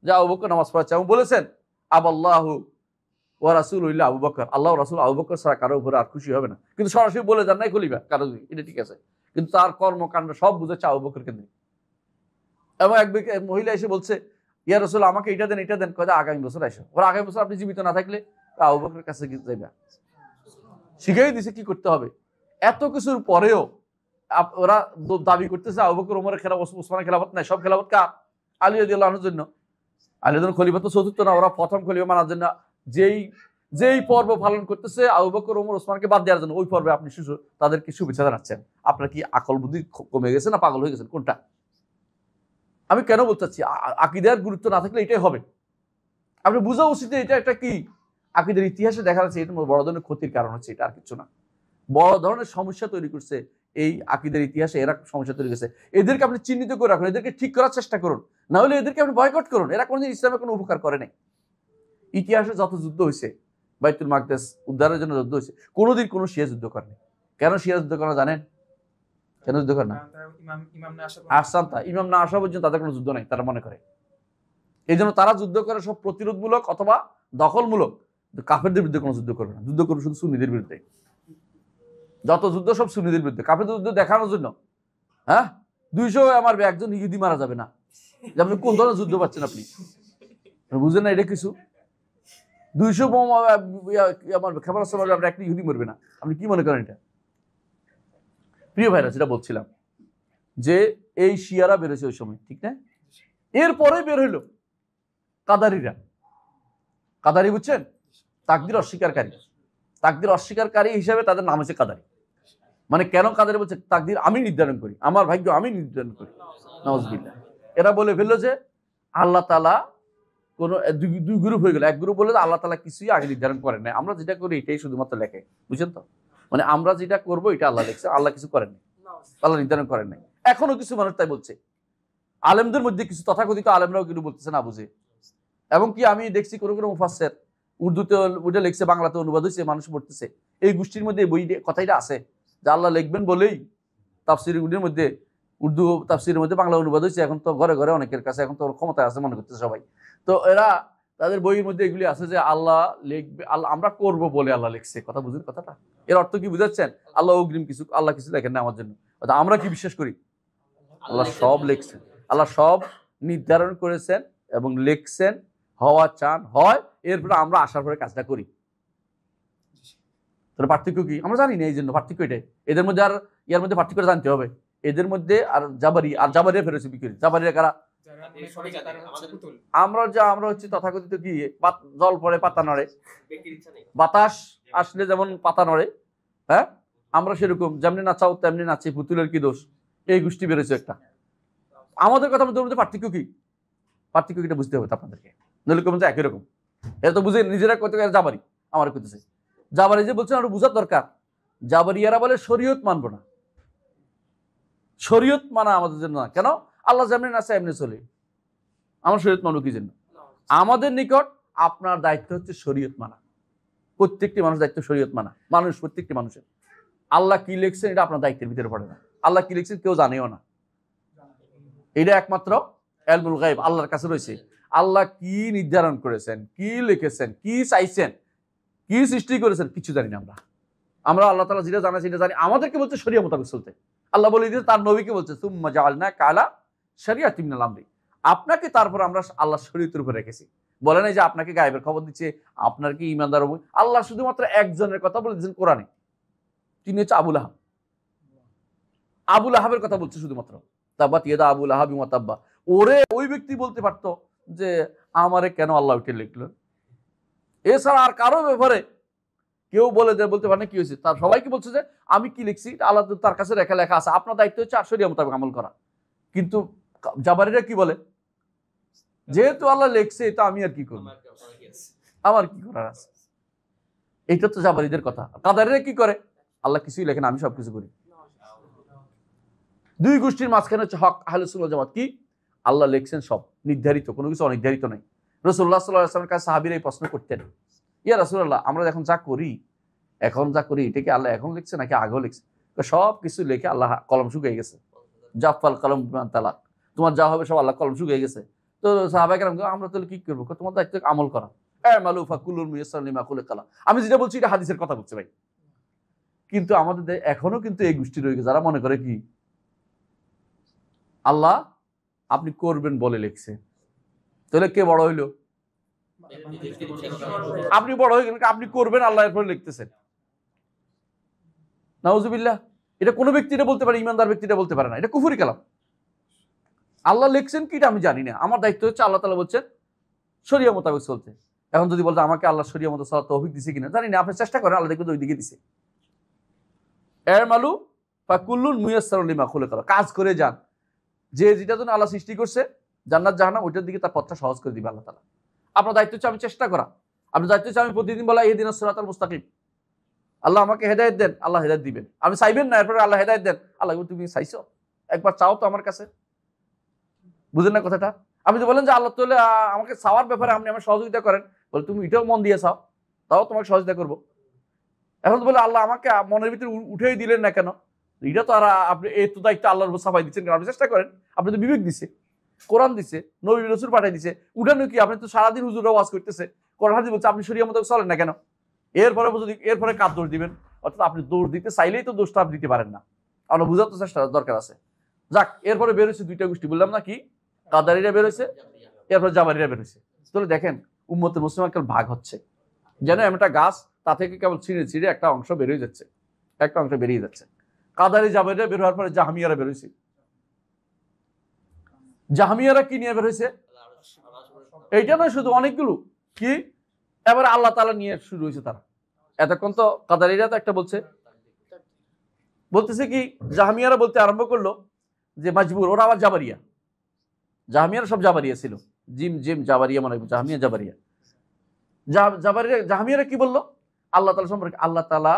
যে আবু বকর নামাজ পড়াচ্ছে, এবং বলেছেন আবাল্লাহু ওয়া রাসূলুহু ইল্লা আবু বকর, আল্লাহ রাসূল আবু বকর ছাড়া কারো উপরে আর খুশি হবে না। কিন্তু সরাসরি বলে যান নাই খলিফা কারো, এটা ঠিক আছে, কিন্তু তার কর্মকাণ্ড সব বুঝাচ্ছে আবু বকরকে নিয়ে। এবং এক মহিলা এসে বলছে ইয়া রাসূল আমাকে এটা দেন, এটা দেন। কয় আগামী বছর আসো। ওরা আগামী বছর আপনি জীবিত না থাকলে আবু বকরের কাছে যাইবা। শিখাই দিছে কি করতে হবে। এত কিছুর পরেও ওরা দাবি করতেছে আবু বকর ওমরের খেলাফত, ওসমানের খেলাফত নাই, সব খেলাফত কার? আলী রাদিয়াল্লাহু আনহুর জন্য। আলী রাদিয়াল্লাহু খলিফা তো চতুর্থ না, ওরা প্রথম খলিফা মানার জন্য যেই পর্ব পালন করতেছে আবু বকর ওমর ওসমানকে বাদ দেওয়ার জন্য, ওই পর্বে আপনি তাদেরকে শুভেচ্ছা জানাচ্ছেন। আপনার কি আকল বুদ্ধি কমে গেছে না পাগল হয়ে গেছেন? কোনটা? আমি কেন বলতে চাচ্ছি, আকীদার গুরুত্ব না থাকলে এটাই হবে। আপনি বোঝা উচিত এটা একটা কি আকীদার ইতিহাসে দেখা যাচ্ছে এটা বড় ধরনের ক্ষতির কারণ হচ্ছে, এটা আর কিছু না। বড় ধরনের সমস্যা তৈরি করছে এই আকীদার ইতিহাসে, এরা সমস্যা তৈরি করছে। এদেরকে আপনি চিহ্নিত করে রাখুন, এদেরকে ঠিক করার চেষ্টা করুন, না হলে এদেরকে আপনি বয়কট করুন। এরা কোনোদিন ইসলামের কোনো উপকার করে নাই। ইতিহাসে যত যুদ্ধ হয়েছে, বাইতুল মাকদাস উদ্ধারের জন্য যুদ্ধ হয়েছে, কোনোদিন কোনো শিয়া যুদ্ধ করেনি। কেন শিয়া যুদ্ধ করে জানেন? কেন যুদ্ধ করে না? ইমাম না আসা পর্যন্ত তাদের কোনো যুদ্ধ নাই তারা মনে করে। এই জন্য তারা যুদ্ধ করে সব প্রতিরোধমূলক অথবা দখলমূলক, কাফেরদের বিরুদ্ধে কোনো যুদ্ধ করবে না। যুদ্ধ করবে শুধু সুন্নিদের বিরুদ্ধে। যত যুদ্ধ সব সুন্নিদের বিরুদ্ধে, কাফেরদের যুদ্ধ দেখানোর জন্য। হ্যাঁ, 200 আমার একজন ইহুদি মারা যাবে না। আপনি কোন ধরনের যুদ্ধ পাচ্ছেন? আপনি বুঝেন না এটা কিছু? 200 আমার ক্ষেপণাস্ত্র মারবে, আপনার একটা ইহুদি মরবে না। আপনি কি মনে করেন এটা? প্রিয় ভাইরা, যেটা বলছিলাম যে এই শিয়ারা বেরোছে ওই সময়, ঠিক না? এরপরে বের হইলো কাদারিরা। কাদারি বুঝছেন? তাকদির অস্বীকারী। তাকদির অস্বীকারী হিসাবে তাদের নাম হচ্ছে কাদারি। মানে কেন কাদারি বলছে? তাকদির আমি নির্ধারণ করি, আমার ভাগ্য আমি নির্ধারণ করি। নাউজুবিল্লাহ। এরা বলে ফেললো যে আল্লাহ তাআলা কোন দুই গ্রুপ হয়ে গেল। এক গ্রুপ বলে আল্লাহ তাআলা কিছুই আগে নির্ধারণ করেন না, আমরা যেটা করি এটাই শুধুমাত্র লেখে। বুঝছেন তো? মানে আমরা যেটা করবো এটা আল্লাহ লিখছে, আল্লাহ কিছু করেন নাই, আল্লাহ নির্ধারণ করেন নাই। এখনো কিছু মানুষ তাই বলছে। আলেমদের মধ্যে কিছু তথাকথিত আলেমরাও কিন্তু বলতেছে না বুঝে। এবং কি আমি দেখছি কোনো কোনো মুফাসসির উর্দুতে ওইটা লিখছে, বাংলাতে অনুবাদ হয়েছে, মানুষ পড়তেছে। এই গোষ্ঠীর মধ্যে বই কথাটা আছে যে আল্লাহ লিখবেন বলেই তাফসীরের মধ্যে, উর্দু তাফসীরের মধ্যে বাংলা অনুবাদ হয়েছে। এখন তো ঘরে ঘরে অনেকের কাছে এখন তো ক্ষমতা আছে মনে করতেছে সবাই। তো এরা তাদের বইয়ের মধ্যে এগুলি আছে যে আল্লাহ লিখবে, আল্লাহ আমরা করবো বলে আল্লাহ লিখছে। কথা বুঝুন কথাটা? এর অর্থ কি বুঝাচ্ছেন? আল্লাহ অগ্রিম কিছু, আল্লাহ কিছু লেখেন না আমার জন্য। আমরা কি বিশ্বাস করি? আল্লাহ সব লিখছেন, আল্লাহ সব নির্ধারণ করেছেন এবং লিখছেন, হওয়া চান হয়, এরপরে আমরা আসার পরে কাজটা করি। তাহলে পার্থক্য কি? আমরা জানি না, এই জন্য পার্থক্য এটাই। এদের মধ্যে আর ইয়ার মধ্যে পার্থক্য জানতে হবে। এদের মধ্যে আর জাবারিয়া ফেরেছে বিক্রি। জাবারিয়া কারা? আমরা হচ্ছে তথাকথিত কি জল পড়ে পাতা নড়ে, বাতাস আসলে যেমন পাতা নড়ে, হ্যাঁ, আমরা সেরকম যেমনি নাচাও তেমনি নাচি, পুতুলের কি দোষ, এই গোষ্ঠী বেরোছে একটা। আমাদের কথা মধ্যে পার্থক্য কি? পার্থক্য কিটা বুঝতে হবে আপনাদেরকে, নইলে কেমন একই রকম। এটা তো বুঝে নিজেরা কত জাবারি আমার করতেছে। জাবারি যে বলছেন আরো বুঝার দরকার। জাবারিয়ারা বলে শরীয়ত মানবো না, শরীয়ত মানা আমাদের জন্য না। কেন? আল্লাহ যেমনি নাচে এমনি চলে, আমার শরীয়ত মানবো কি জন্য? আমাদের নিকট আপনার দায়িত্ব হচ্ছে শরীয়ত মানা। প্রত্যেকটি মানুষ দায়িত্ব শরীয়ত মানা। মানুষ প্রত্যেকটি মানুষের আল্লাহ কি লিখছেন এটা আপনার দায়িত্বের ভিতরে পড়ে না। আল্লাহ কি লিখছেন কেউ জানেও না, এটা একমাত্র ইলমুল গায়ব আল্লাহর কাছে রয়েছে। আল্লাহ কি নির্ধারণ করেছেন, কি লিখেছেন, কি চাইছেন, কি সৃষ্টি করেছেন, কিছু জানি না আমরা। আমরা আল্লাহ তাআলা যেটা জানা সেটা জানি। আমাদেরকে বলছে শরিয়া মোতাবেক চলতে। আল্লাহ বলে দিয়েছে, তার নবীকে বলছে সুম্মা জাআলনাকা আলা শারিআতিন মিনাল আমরি, আপনাকে তারপর আমরা আল্লাহর শরীয়তের উপর রেখেছি। বলে নাই যে আপনাকে গায়েবের খবর দিচ্ছে, আপনার কি ঈমানদার হবে। আল্লাহ শুধুমাত্র একজনের কথা বলে দিয়েছেন কোরআনে, তিনি হচ্ছে আবু লাহাব। আবু লাহাবের কথা বলছে শুধুমাত্র, তাব্বাত ইয়াদা আবু লাহাবি ওয়া তাব্বা। ওরে ওই ব্যক্তি বলতে পারতো যে আমারে কেন আল্লাহ উঠে লিখলেন। এছাড়া আর কারো ব্যাপারে কেউ বলতে পারে না কি হয়েছে। তার সবাইকে বলছে যে আমি কি লিখছি আল্লাহ তার কাছে লেখা আছে, আপনার দায়িত্ব হচ্ছে শরিয়া মোতাবেক আমল করা। কিন্তু জাবারিরা কি বলে, যেহেতু আল্লাহ লিখছে এটা আমি আর কি করব, আমার কি করার আছে। এইটা তো জাবারিদের কথা। কাদারিরা কি করে, আল্লাহ কিছুই লেখেন, আমি সবকিছু করি। দুই গোষ্ঠীর মাঝখানে হচ্ছে হক আহলে সুন্নাত ওয়াল জামাত। কি আল্লাহ লিখছেন সব নির্ধারিত, কোনো কিছু অনির্ধারিত নাই। রাসূলুল্লাহ সাল্লাল্লাহু আলাইহি ওয়াসাল্লামের কাছে সাহাবীরা এই প্রশ্ন করতেন, ইয়া রাসূলুল্লাহ, আমরা এখন যা করি এটা কি আল্লাহ এখন লিখছে নাকি আগেও লিখছে? সব কিছু লিখে আল্লাহ কলম শুকিয়ে গেছে। জাফাল কলম বিমান তালাক, তোমার যা হবে সব আল্লাহ কলম শুকিয়ে গেছে। তো সাহাবায়ে কেরাম আমরা তাহলে কি করবো? তোমার দায়িত্ব আমল করা। আমালু ফাকুলুল মুয়াসসার লিমা খুলিকা লাহ। আমি যেটা বলছি এটা হাদিসের কথা বলছি ভাই। কিন্তু আমাদের এখনো কিন্তু এই গোষ্ঠী রয়ে গেছে যারা মনে করে কি আল্লাহ আপনি করবেন বলে লিখছে। তাহলে কে বড় হইলো? আপনি বড় হয়ে গেলেন, আপনি করবেন আল্লাহ এরপরে লিখতেছেন। নাউজুবিল্লাহ। এটা কোনো ব্যক্তিটা বলতে পারে, ইমানদার ব্যক্তিটা বলতে পারে না, এটা কুফরি কালাম। আল্লাহ লিখছেন কি এটা আমি জানি না, আমার দায়িত্ব হচ্ছে আল্লাহ তাআলা বলছেন শরিয়া মোতাবেক চলতে। এখন যদি বলতে আমাকে আল্লাহ শরিয়া মতো চলার তৌফিক দিছে কিনা জানি না, আপনি চেষ্টা করেন, আল্লাহ দেখবেন ওই দিকে দিছে। আমালু ফাকুল্লুন মুয়াসসারুন লিমা খুলিকা লাহ, কাজ করে যান, যে যেটা জন্য আল্লাহ সৃষ্টি করছে জান্নাত জাহান্নাম ওইটার দিকে তার পথটা সহজ করে দিবে আল্লাহ তাআলা। আপনার দায়িত্ব হচ্ছে আমি চেষ্টা করা, আপনার দায়িত্ব হচ্ছে আমি প্রতিদিন বলা ইহদিনাস সিরাতাল মুস্তাকিম, আল্লাহ আমাকে হেদায়েত দেন, আল্লাহ হেদায়েত দিবেন। আমি চাইবেন না এরপরে আল্লাহ হেদায়েত দেন, আল্লাহ তুমি চাইছো, একবার চাও তো আমার কাছে। বুঝেন না কথাটা? আপনি তো বলেন যে আল্লাহ তাআলা আমাকে চাওয়ার ব্যাপারে আপনি আমার সহযোগিতা করেন, বলে তুমি এটাও মন দিয়ে চাও, তাও তোমাকে সহযোগিতা করবো। এখন তো বলে আল্লাহ আমাকে মনের ভিতরে উঠেই দিলেন না কেন? এটা তো আর আপনি এই তো দায়িত্ব আল্লাহর উপর চাপাই দিচ্ছেন কেন? আপনি চেষ্টা করেন, আপনি তো বিবেক দিছে, কোরআন দিছে, নবী রাসূল পাঠিয়ে দিছে, উঠানো কি? আপনি তো সারাদিন হুজুররা ওয়াজ করতেছে, কোরআন হাদিস বলছে, আপনি শরিয়া মোতাবেক চলেন না কেন? এরপরে কার দোষ দিবেন? অর্থাৎ আপনি দোষ দিতে চাইলেই তো দোষটা আপনি দিতে পারেন না, আমরা বোঝার তো চেষ্টা দরকার আছে। যাক, এরপরে বেরোচ্ছে দুইটা গোষ্ঠী, বললাম না কি, কাদারিরা বেরোছে, এরপর জাবারিরা বেরোছে। তাহলে দেখেন উম্মতে মুসলিমা কেবল ভাগ হচ্ছে, যেন একটা গাছ তা থেকে কেবল ছিঁড়ে একটা অংশ বেরিয়ে যাচ্ছে, একটা অংশ বেরিয়ে যাচ্ছে। কাদারি জাবারিরা বের হওয়ার পরে জাহামিয়ারা বেরোইছে। জাহামিয়ারা কি নিয়ে বের হয়েছে? এইটা নয় শুধু, অনেকগুলো কি এবারে আল্লাহ তাআলা নিয়ে শুরু হয়েছে তারা। এতক্ষণ তো কাদারিরা তো একটা বলতেছে কি, জাহামিয়ারা বলতে আরম্ভ করলো যে মাজবুর, ওরা আবার জাবারিয়া। জাহামিয়ারা সব জাবারিয়া ছিল, জিম জাবারিয়া, মানে জাহামিয়া জাবারিয়া। জাহামিয়ারা কি বললো আল্লাহ তাআলা সম্পর্কে? আল্লাহ তাআলা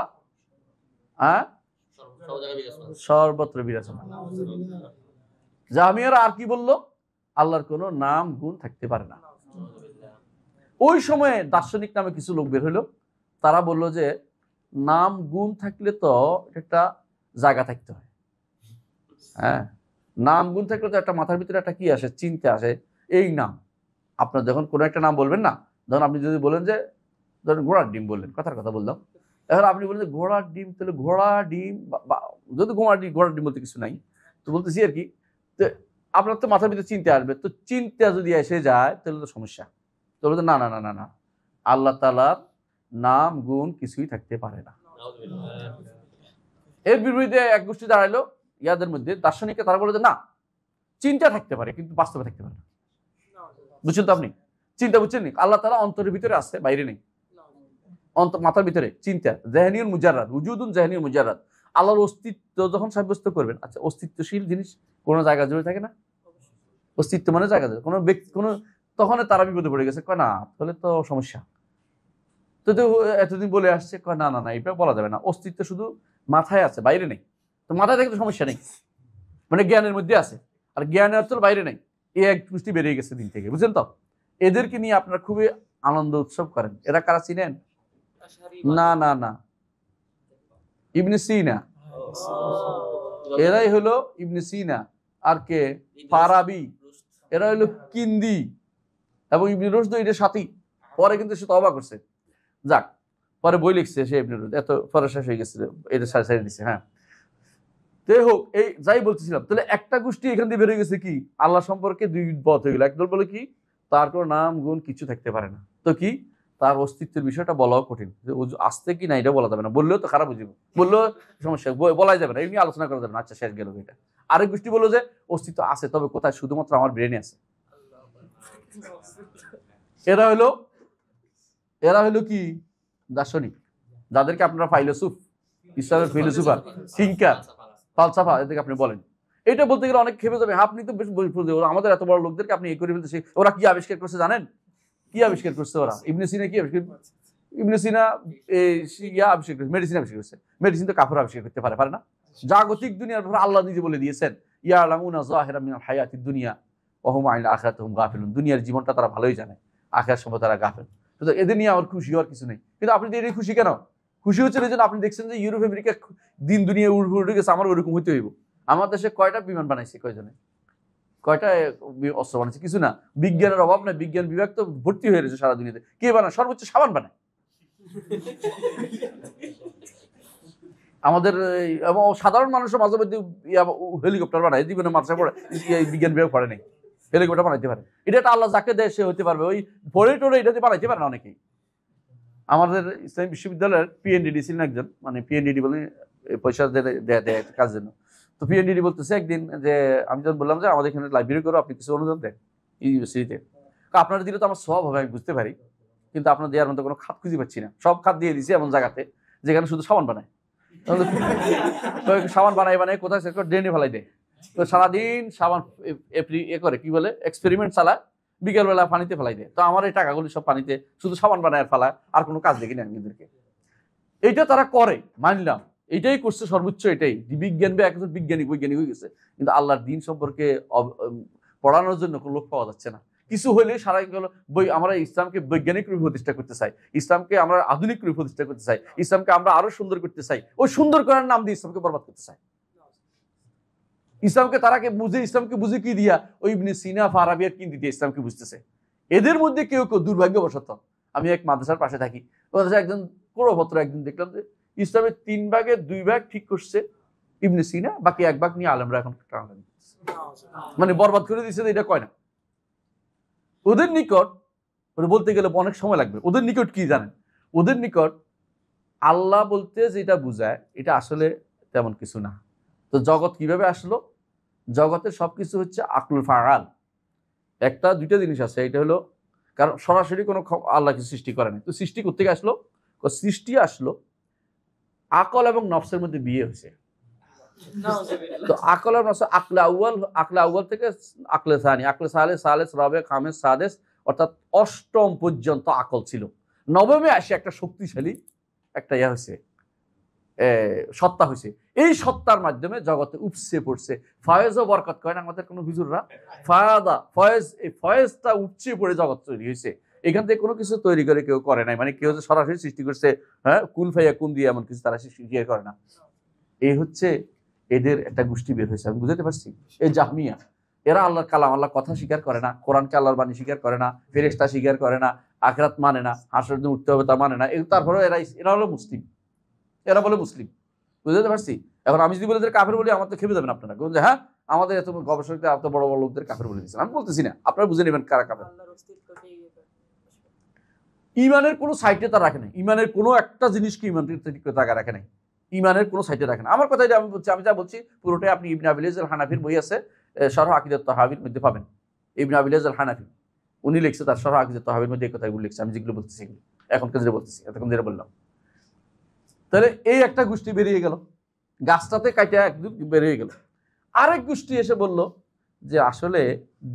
সর্বত্র বিরাজমান। জাহামিয়ারা আর কি বললো? আল্লাহর কোনো নাম গুণ থাকতে পারে না। ওই সময়ে দার্শনিক নামে কিছু লোক বের হইলো, তারা বলল যে নাম গুণ থাকলে তো একটা জায়গা থাকতে হয়। হ্যাঁ, নাম গুণ থাকলে তো একটা মাথার ভিতরে একটা কি আসে, চিন্তা আসে। এই নাম আপনার যখন কোনো একটা নাম বলবেন না, ধরুন আপনি যদি বলেন যে ধরেন ঘোড়ার ডিম বললেন, কথার কথা বললাম, এখন আপনি বলেন যে ঘোড়ার ডিম, তাহলে ঘোড়া ডিম, যদি ঘোড়ার ডিম বলতে কিছু নাই, তো বলতেছি আর কি, তো আপনার তো মাথার ভিতরে চিন্তা আসবে, তো চিন্তা যদি এসে যায় তাহলে তো সমস্যা। তো বলতে না না না না না, আল্লাহ তাআলার নাম গুণ কিছুই থাকতে পারে না। এর বিরুদ্ধে এক গোষ্ঠী দাঁড়াইলো ইয়াদের মধ্যে দার্শনিকরা, তারা বলে যে না, চিন্তা থাকতে পারে কিন্তু বাস্তবে থাকতে পারে না। বুঝছেন তো আপনি? চিন্তা বুঝছেন, আল্লাহ তাআলা অন্তরের ভিতরে আছে, বাইরে নেই। মাথার ভিতরে চিন্তা, জাহনিয়ুল মুজাররাদ, উজুদুন জাহনিয়ুল মুজাররাদ। আল্লাহর অস্তিত্ব যখন সাব্যস্ত করবেন, আচ্ছা অস্তিত্বশীল জিনিস কোনো জায়গা জুড়ে থাকে না? অস্তিত্ব মানে জায়গা জুড়ে, কোনো ব্যক্তি কোনো, তখন তারা বিপদে পড়ে গেছে, কয় না তাহলে তো সমস্যা। তো এতদিন বলে আসছে, কয় না না না, এটা বলা যাবে না, অস্তিত্ব শুধু মাথায় আছে, বাইরে নেই। তো মাথায় থেকে তো সমস্যা নেই, মানে জ্ঞানের মধ্যে আছে, আর জ্ঞানের অর্থ বাইরে নেই। এই এক গোষ্ঠী বেরিয়ে গেছে দিন থেকে, বুঝছেন তো? এদেরকে নিয়ে আপনারা খুবই আনন্দ উৎসব করেন। এরা কারা চিনেন? না না না, ইবনে সিনা। এরাই হলো ইবনে সিনা। আর কে? ফারাবি। এরা হলো কিন্দি। এবং ইবনে রুশদ এটার সাথী, পরে কিন্তু সে তওবা করছে। যাক, পরে বই লিখছে সে ইবনে রুশদ, এত পরে শেষ হয়ে গেছিল, এটা সাইড দিছে। হ্যাঁ, তো হোক, এই যাই বলতেছিলাম, তাহলে একটা গোষ্ঠী এখান থেকে বেরিয়ে গেছে কি আল্লাহ সম্পর্কে দুই পথ হয়ে গেল। একদল বলে কি তার কোনো নাম গুণ কিছু থাকতে পারে না, তো কি তার অস্তিত্বের বিষয়টা বলাও কঠিন, যে আসতে কি না এটা বলা যাবে না, বললেও তো খারাপ বুঝিব, বললেও সমস্যা, বলাই যাবে না, এমনি আলোচনা করা যাবে না, আচ্ছা শেষ গেল এটা। আরেক গোষ্ঠী বললো যে অস্তিত্ব আছে, তবে কোথায়, শুধুমাত্র আমার ব্রেনে আছে। এরা হলো কি দার্শনিক, যাদেরকে আপনারা ফাইলোসুফ, ইসলামের ফিলোসোফার, থিঙ্কার, ফালসাফা এদেরকে আপনি বলেন। এটা বলতে গেলে অনেক খেপে যাবে, আপনি তো বেশ আমাদের এত বড় লোকদেরকে আপনি এই করে ফেলতেছে। ওরা কি আবিষ্কার করছে জানেন? কি আবিষ্কার করছে ওরা? ইবনে সিনা কি আবিষ্কার? ইবনে সিনা আবিষ্কার করছে, মেডিসিন আবিষ্কার করছে। মেডিসিন তো কাফের আবিষ্কার করতে পারে না। জাগতিক দুনিয়ার ব্যাপারে আল্লাহ নিজে বলে দিয়েছেন, ইয়ালামুনা যাহিরাম মিনাল হায়াতিদ দুনিয়া ওয়া হুম আনিল আখিরাতি হুম গাফিলুন। দুনিয়ার জীবনটা তারা ভালোই জানে, আখিরাত সম্পর্কে তারা গাফিল। তো এদের নিয়ে আমার খুশি হওয়ার কিছু নেই। কিন্তু আপনি এর খুশি কেন? খুশি হচ্ছে এই জন্য আপনি দেখছেন যে ইউরোপ আমেরিকা দিন দুনিয়া উঠে গেছে, আমার ওরকম হইতে হইব। আমার দেশে কয়টা বিমান বানাইছে, কয়জনে কয়টা অস্ত্র বানাইছে? কিছু না। বিজ্ঞানের অভাব নাই, বিজ্ঞান বিভাগ তো ভর্তি হয়ে রয়েছে সারা দুনিয়াতে। কে বানায়? সর্বোচ্চ সাবান বানায় আমাদের। সাধারণ মানুষের মাঝে মধ্যে হেলিকপ্টার বানায়, জীবনে মাথায় পড়ে বিজ্ঞান বিভাগ পড়ে নেই, হেলিকপ্টার বানাইতে পারে। এটা একটা আল্লাহ যাকে দেয় সে হতে পারবে। ওই পড়ে টোরে এটাতে বানাইতে পারে না অনেকেই। আমাদের ইসলামী বিশ্ববিদ্যালয়ের পিএনডিডি ছিলেন একজন, মানে পিএনডিডি বলে পয়সা দেয় কাজের জন্য। তো পিএনডিডি বলতেছে একদিন যে আমি যখন বললাম যে আমাদের এখানে লাইব্রেরি করো, আপনি কিছু অনুদান দেন ইউনিভার্সিটিতে। আপনারা দিলে তো আমার সব হবে, আমি বুঝতে পারি, কিন্তু আপনার দেওয়ার মতো কোনো খাত খুঁজে পাচ্ছি না। সব খাত দিয়ে দিছি এমন জায়গাতে যেখানে শুধু সাবান বানায়। সাবান বানায় কোথায় ড্রেনে ফেলাই দেয়। তো সারাদিন সাবান এ করে কি বলে এক্সপেরিমেন্ট চালায়, বিকেলবেলা পানিতে ফেলাই দেয়। তো আমার এই টাকাগুলি সব পানিতে, শুধু সাবান বানায় ফেলায়, আর কোনো কাজ দেখি না আমি এদেরকে। এইটা তারা করে, মানলাম, এইটাই করছে সর্বোচ্চ, এটাই বিজ্ঞান বা একজন বৈজ্ঞানিক হয়ে গেছে। কিন্তু আল্লাহর দিন সম্পর্কে পড়ানোর জন্য কোনো লোক পাওয়া যাচ্ছে না। কিছু হইলে সারা গেল বই, আমরা ইসলামকে বৈজ্ঞানিক রূপে প্রতিষ্ঠা করতে চাই, ইসলামকে আমরা আধুনিক রূপে প্রতিষ্ঠা করতে চাই, ইসলামকে আমরা আরো সুন্দর করতে চাই। ওই সুন্দর করার নাম দিয়ে ইসলামকে বরবাদ করতে চাই। ইসলামকে তারাকে বুঝে, ইসলামকে বুঝে কি দিয়া ওই ইবনে সিনা, ফারাবি আর কিন্দি দিয়ে ইসলামকে বুঝতেছে। এদের মধ্যে কেউ কেউ দুর্ভাগ্যবশত, আমি এক মাদ্রাসার পাশে থাকি, মাদ্রাসা একজন কুড়ভদ্র একদিন দেখলাম যে ইসলামের 3 ভাগের 2 ভাগ ঠিক করছে ইবনে সিনা, বাকি 1 ভাগ নিয়ে আলেমরা এখন টানাটানি করতেছে, মানে বরবাদ করে দিচ্ছে। এটা কয় না ওদের নিকট, বলতে গেলে অনেক সময় লাগবে। ওদের নিকট কি জানেন? ওদের নিকট আল্লাহ বলতে যেটা বুঝায় এটা আসলে তেমন কিছু না। তো জগৎ কিভাবে আসলো? জগতের সবকিছু হচ্ছে আকলুল ফাআল। একটা দুইটা জিনিস আছে, এটা হলো কারণ সরাসরি কোনো আল্লাহ কিছু সৃষ্টি করেনি। তো সৃষ্টি কোত্থেকে আসলো? সৃষ্টি আসলো আকল এবং নফসের মধ্যে বিয়ে হয়েছে। তো আকল এবং নফস, আকলে আউয়াল থেকে আকলে সানি, আকলে সালেস রাবে খামেস সাদেস, অর্থাৎ 8ম পর্যন্ত আকল ছিল। 9মে আসে একটা শক্তিশালী একটা হয়েছে, সত্তা হয়েছে। এই সত্তার মাধ্যমে জগতে উপসে পড়ছে। ফয়েজ ও বরকত কয় না আমাদের কোনো হুজুররা, ফায়াদা ফয়েজ, এই ফয়েজটা উপচে পড়ে জগৎ তৈরি হয়েছে। এখান থেকে কোনো কিছু তৈরি করে কেউ করে নাই, মানে কেউ যে সরাসরি সৃষ্টি করছে, হ্যাঁ কুল ফাইয়া কুন দিয়ে এমন কিছু তারা সৃষ্টি করে না। এই হচ্ছে এদের একটা গোষ্ঠী বের হয়েছে। আমি বুঝতে পারছি, এই জাহমিয়া, এরা আল্লাহর কালাম, আল্লাহর কথা স্বীকার করে না, কোরআনকে আল্লাহর বাণী স্বীকার করে না, ফেরেশতা স্বীকার করে না, আখিরাত মানে না, হাসরের দিন উঠতে হবে তা মানে না। তারপরে এরা হলো মুসলিম, এরা বলে মুসলিম। বুঝতে পারছি? এখন আমি যদি বলে কাফের বলি, আমার তো খেপে যাবেন আপনারা, যে হ্যাঁ আমাদের এত গবেষকদের এত বড় বড় লোকদের কাফের বলে দিচ্ছেন। আমি বলতেছি না, আপনারা বুঝে নেবেন কারা কাফের। ইমানের কোনো সাইটে তারা রাখে নাই, ইমানের কোনো একটা জিনিসকে ইমানের টাকা রাখে নাই, ইমানের কোনো সাইটে রাখে না। আমার কথা আমি বলছি, আমি যা বলছি পুরোটাই আপনি ইবনে আবিল আল হানাফির বই আছে, শরহ আকিদাত তাহাবির মধ্যে পাবেন। ইবনে আবিল আল হানাফি উনি লিখছে, তার শরহ আকিদাত তাহাবির মধ্যে এই কথাগুলো লিখছে। আমি যেগুলো বলতেছি এগুলো এখনকার যেটা বলতেছি, এতক্ষণ যেটা বললাম। তাহলে এই একটা গোষ্ঠী বেরিয়ে গেল, গাছটাতে কাটা একদম বেরিয়ে গেল। আরেক গোষ্ঠী এসে বলল যে আসলে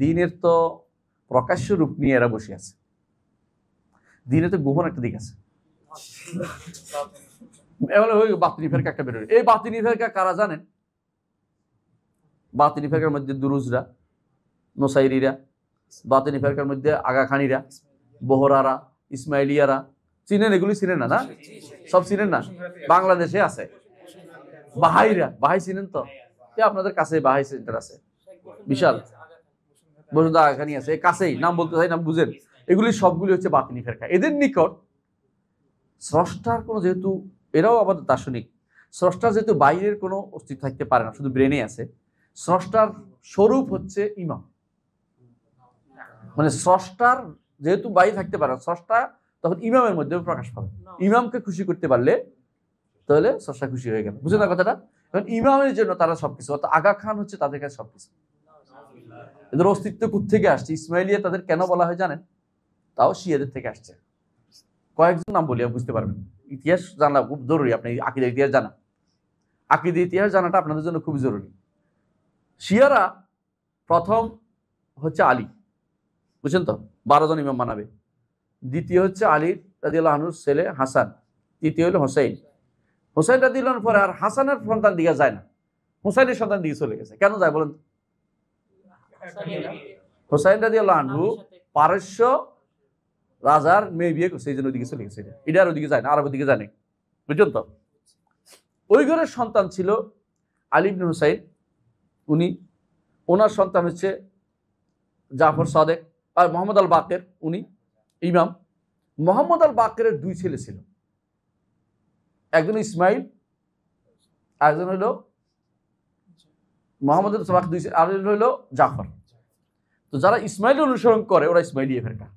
দিনের তো প্রকাশ্য রূপ নিয়ে এরা বসে আছে, দিনে তো গোপন একটা দিক আছে। বাতিনি ফেরকা একটা বেরোয়। এই বাতিনি ফেরকা কারা জানেন? বাতিনি ফেরকার মধ্যে দুরুজরা, নোসাইরিরা, বাতিনি ফেরকার মধ্যে আগাখানিরা, বহরারা, ইসমাইলিয়ারা, চিনেন? এগুলি চিনেন না? না সব চিনেন না? বাংলাদেশে আছে বাহাইরা, বাহাই চিনেন তো? আপনাদের কাছে বাহাই সেন্টার আছে বিশাল, বসুন্ধরা আগাখানি আছে, কাছেই, নাম বলতে চাই, নাম বুঝেন। এগুলি সবগুলি হচ্ছে বাতিনি ফেরকা। এদের নিকট স্রষ্টার কোনো, যেহেতু এরাও আবার দার্শনিক, স্রষ্টার যেহেতু বাইরের কোনো অস্তিত্ব থাকতে পারে না, শুধু ব্রেনে আছে, স্রষ্টার স্বরূপ হচ্ছে ইমাম। মানে স্রষ্টার যেহেতু বাইরে থাকতে পারে, স্রষ্টা তখন ইমামের মধ্যে প্রকাশ পাবে। ইমামকে খুশি করতে পারলে তাহলে স্রষ্টা খুশি হয়ে গেল। বুঝলেন না কথাটা? কারণ ইমামের জন্য তারা সবকিছু, অর্থাৎ আগা খান হচ্ছে তাদের কাছে সবকিছু। এদের অস্তিত্ব কোত্থেকে আসছে? ইসমাইলিয়া তাদের কেন বলা হয় জানেন? তাও শিয়াদের থেকে আসছে। কয়েকজন নাম বলি, বুঝতে পারবেন। ইতিহাস জানা খুব জরুরি। আপনি আকীদার ইতিহাস জানা, আকীদার ইতিহাস জানাটা আপনাদের জন্য খুবই জরুরি। শিয়ারা প্রথম হচ্ছে আলী, বুঝছেন তো, 12 জন ইমাম মানাবে। দ্বিতীয় হচ্ছে আলী রাদিয়াল্লাহু আনহুর ছেলে হাসান। তৃতীয় হলো হোসেন। হোসেন রাদিয়াল্লাহু আনহুর পরে আর হাসানের সন্তান দিকে যায় না, হোসেনের সন্তান দিকে চলে গেছে। কেন যায় বলেন? হোসেন রাদিয়াল্লাহু আনহু পারস্য রাজার মেয়ে বিয়ে করছে, এই জন্য ওইদিকে চলে গেছে। এটা আর ওইদিকে যায় না, আরবের দিকে যায় না, বুঝছেন তো। ওই ঘরের সন্তান ছিল আলী ইবনে হুসাইন, উনি, ওনার সন্তান হচ্ছে জাফর সাদেক আর মোহাম্মদ আল বাকের, উনি ইমাম। মোহাম্মদ আল বাকের 2 ছেলে ছিল, একজন ইসমাইল, একজন হইল মোহাম্মদ আর হইল জাফর। তো যারা ইসমাইল অনুসরণ করে ওরা ইসমাইলিয়া ফেরকা,